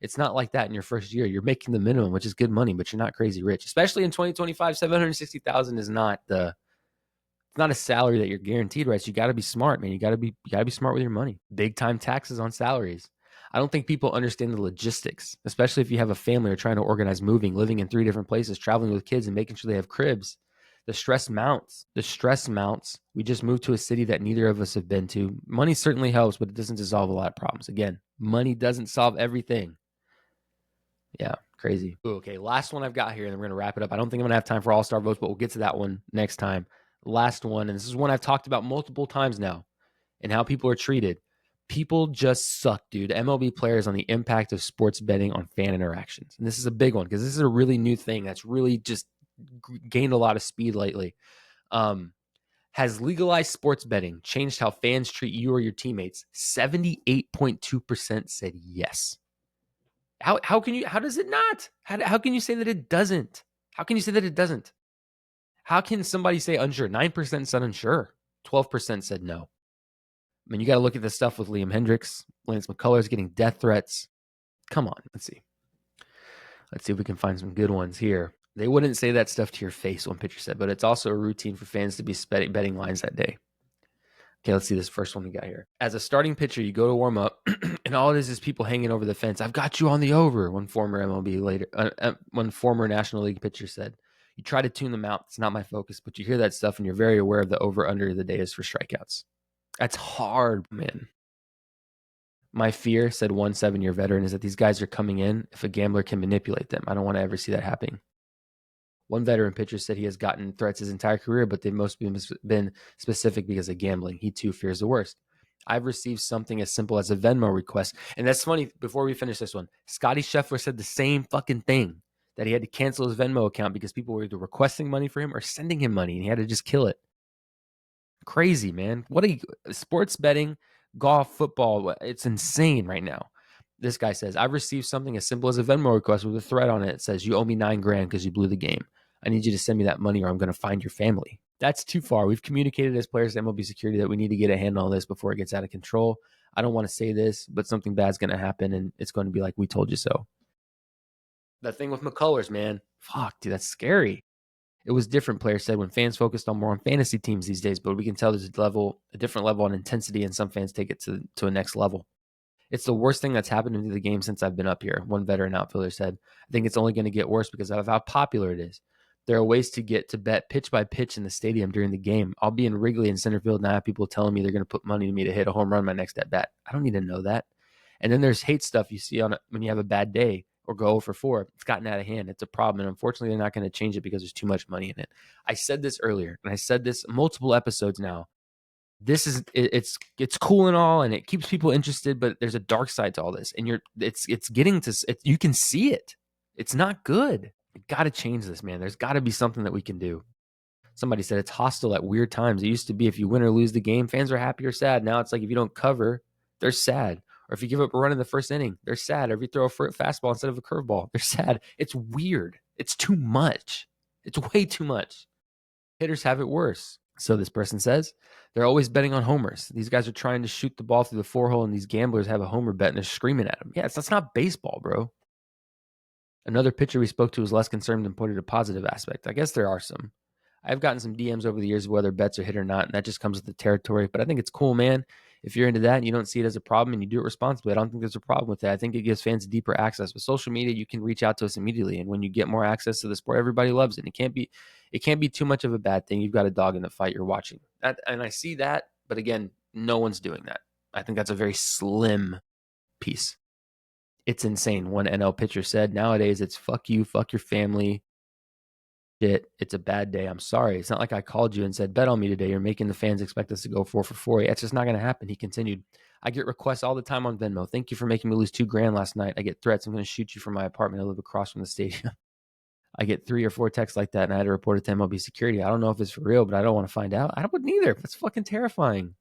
It's not like that in your first year. You're making the minimum, which is good money, but you're not crazy rich. Especially in 2025, $760,000 is not a salary that you're guaranteed, right? So you got to be smart, man. You got to be smart with your money. Big time taxes on salaries. I don't think people understand the logistics, especially if you have a family or trying to organize moving, living in 3 different places, traveling with kids and making sure they have cribs. The stress mounts. We just moved to a city that neither of us have been to. Money certainly helps, but it doesn't dissolve a lot of problems. Again, money doesn't solve everything. Yeah, crazy. Ooh, okay, last one I've got here, and then we're going to wrap it up. I don't think I'm going to have time for all-star votes, but we'll get to that one next time. Last one, and this is one I've talked about multiple times now, and how people are treated. People just suck, dude. MLB players on the impact of sports betting on fan interactions. And this is a big one because this is a really new thing that's really just gained a lot of speed lately. Has legalized sports betting changed how fans treat you or your teammates? 78.2% said yes. How does it not? How can you say that it doesn't? How can you say that it doesn't? How can somebody say unsure? 9% said unsure. 12% said no. I mean, you got to look at the stuff with Liam Hendricks, Lance McCullers getting death threats. Come on, let's see. Let's see if we can find some good ones here. They wouldn't say that stuff to your face, one pitcher said, but it's also a routine for fans to be betting lines that day. Okay, let's see this first one we got here. As a starting pitcher, you go to warm up, and all it is people hanging over the fence. I've got you on the over, one former one former National League pitcher said. You try to tune them out. It's not my focus, but you hear that stuff, and you're very aware of the over-under the day is for strikeouts. That's hard, man. My fear, said one 7-year veteran, is that these guys are coming in if a gambler can manipulate them. I don't want to ever see that happening. One veteran pitcher said he has gotten threats his entire career, but they've mostly been specific because of gambling. He too fears the worst. I've received something as simple as a Venmo request. And that's funny, before we finish this one, Scotty Scheffler said the same fucking thing, that he had to cancel his Venmo account because people were either requesting money for him or sending him money, and he had to just kill it. Crazy, man. What sports betting, golf, football, it's insane right now. This guy says, I've received something as simple as a Venmo request with a threat on it. It says, you owe me $9,000 because you blew the game. I need you to send me that money or I'm going to find your family. That's too far. We've communicated as players to MLB security that we need to get a handle on this before it gets out of control. I don't want to say this, but something bad's going to happen and it's going to be like, we told you so. That thing with McCullers, man. Fuck, dude, that's scary. It was different, players said, when fans focused on more on fantasy teams these days, but we can tell there's a different level on intensity, and some fans take it to a next level. It's the worst thing that's happened to the game since I've been up here, one veteran outfielder said. I think it's only going to get worse because of how popular it is. There are ways to get to bet pitch by pitch in the stadium during the game. I'll be in Wrigley in center field and I have people telling me they're going to put money to me to hit a home run my next at bat. I don't need to know that. And then there's hate stuff you see on it when you have a bad day or go 0 for 4. It's gotten out of hand. It's a problem. And unfortunately, they're not going to change it because there's too much money in it. I said this earlier, and I said this multiple episodes now. This is it's cool and all, and it keeps people interested, but there's a dark side to all this, and it's getting to you can see it. It's not good. You got to change this, man. There's got to be something that we can do. Somebody said it's hostile at weird times. It used to be if you win or lose the game, fans are happy or sad. Now it's like if you don't cover, they're sad. Or if you give up a run in the first inning, they're sad. Or if you throw a fastball instead of a curveball, they're sad. It's weird. It's too much. It's way too much. Hitters have it worse. So this person says, they're always betting on homers. These guys are trying to shoot the ball through the 4-hole, and these gamblers have a homer bet, and they're screaming at them. Yeah, that's not baseball, bro. Another pitcher we spoke to was less concerned and pointed a positive aspect. I guess there are some. I've gotten some DMs over the years of whether bets are hit or not, and that just comes with the territory. But I think it's cool, man. If you're into that and you don't see it as a problem and you do it responsibly, I don't think there's a problem with that. I think it gives fans deeper access. With social media, you can reach out to us immediately, and when you get more access to the sport, everybody loves it. It can't be too much of a bad thing. You've got a dog in the fight you're watching. And I see that, but again, no one's doing that. I think that's a very slim piece. It's insane. One NL pitcher said, nowadays it's fuck you, fuck your family. It's a bad day. I'm sorry. It's not like I called you and said, bet on me today. You're making the fans expect us to go 4 for 4. It's just not going to happen. He continued, I get requests all the time on Venmo. Thank you for making me lose $2,000 last night. I get threats. I'm going to shoot you from my apartment. I live across from the stadium. I get 3 or 4 texts like that, and I had to report it to MLB security. I don't know if it's for real, but I don't want to find out. I wouldn't either. That's fucking terrifying.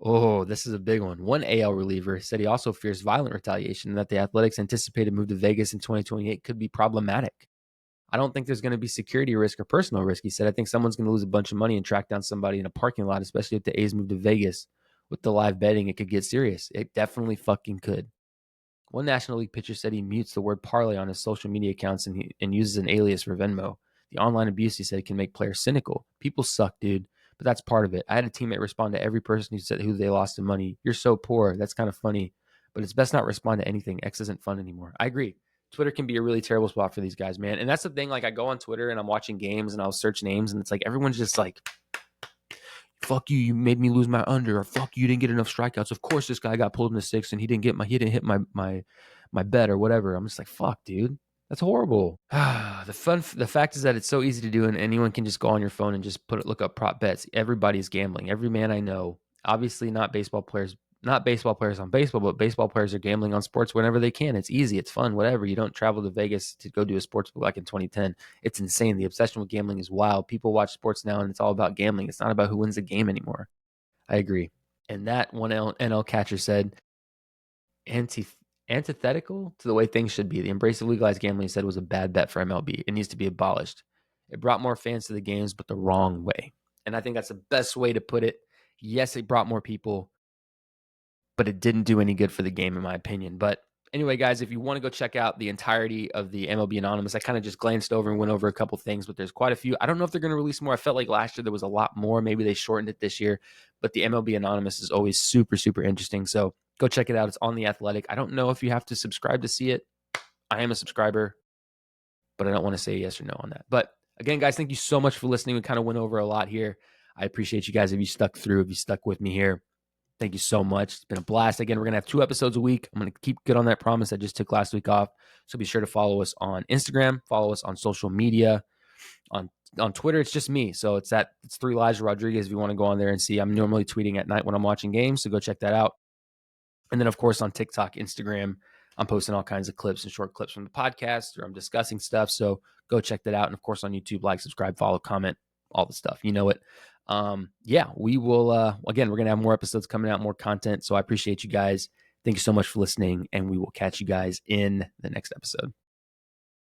Oh, this is a big one. One AL reliever said he also fears violent retaliation and that the Athletics' anticipated move to Vegas in 2028 could be problematic. I don't think there's going to be security risk or personal risk, he said. I think someone's going to lose a bunch of money and track down somebody in a parking lot, especially if the A's move to Vegas. With the live betting, it could get serious. It definitely fucking could. One National League pitcher said he mutes the word parlay on his social media accounts and uses an alias for Venmo. The online abuse, he said, can make players cynical. People suck, dude, but that's part of it. I had a teammate respond to every person who said who they lost the money. You're so poor. That's kind of funny, but it's best not respond to anything. X isn't fun anymore. I agree. Twitter can be a really terrible spot for these guys, man. And that's the thing. Like, I go on Twitter and I'm watching games and I'll search names and it's like everyone's just like, fuck you, you made me lose my under, or fuck you, didn't get enough strikeouts. Of course this guy got pulled in the 6th and he didn't hit my bet or whatever. I'm just like, fuck, dude. That's horrible. The fact is that it's so easy to do, and anyone can just go on your phone and just look up prop bets. Everybody's gambling. Every man I know, obviously not baseball players on baseball, but baseball players are gambling on sports whenever they can. It's easy. It's fun, whatever. You don't travel to Vegas to go do a sports book like in 2010. It's insane. The obsession with gambling is wild. People watch sports now and it's all about gambling. It's not about who wins the game anymore. I agree. And that one NL catcher said, antithetical to the way things should be. The embrace of legalized gambling, he said, was a bad bet for MLB. It needs to be abolished. It brought more fans to the games, but the wrong way. And I think that's the best way to put it. Yes, it brought more people, but it didn't do any good for the game, in my opinion. But anyway, guys, if you want to go check out the entirety of the MLB Anonymous, I kind of just glanced over and went over a couple things, but there's quite a few. I don't know if they're going to release more. I felt like last year there was a lot more. Maybe they shortened it this year, but the MLB Anonymous is always super, super interesting. So go check it out. It's on The Athletic. I don't know if you have to subscribe to see it. I am a subscriber, but I don't want to say yes or no on that. But again, guys, thank you so much for listening. We kind of went over a lot here. I appreciate you guys if you stuck through, if you stuck with me here. Thank you so much. It's been a blast. Again, we're going to have 2 episodes a week. I'm going to keep good on that promise. I just took last week off. So be sure to follow us on Instagram, follow us on social media. On Twitter, it's just me. So it's 3 Elijah Rodriguez if you want to go on there and see. I'm normally tweeting at night when I'm watching games, so go check that out. And then, of course, on TikTok, Instagram, I'm posting all kinds of clips and short clips from the podcast, or I'm discussing stuff. So go check that out. And of course, on YouTube, like, subscribe, follow, comment, all the stuff. You know it. Yeah, we will, again, we're going to have more episodes coming out, more content. So I appreciate you guys. Thank you so much for listening, and we will catch you guys in the next episode.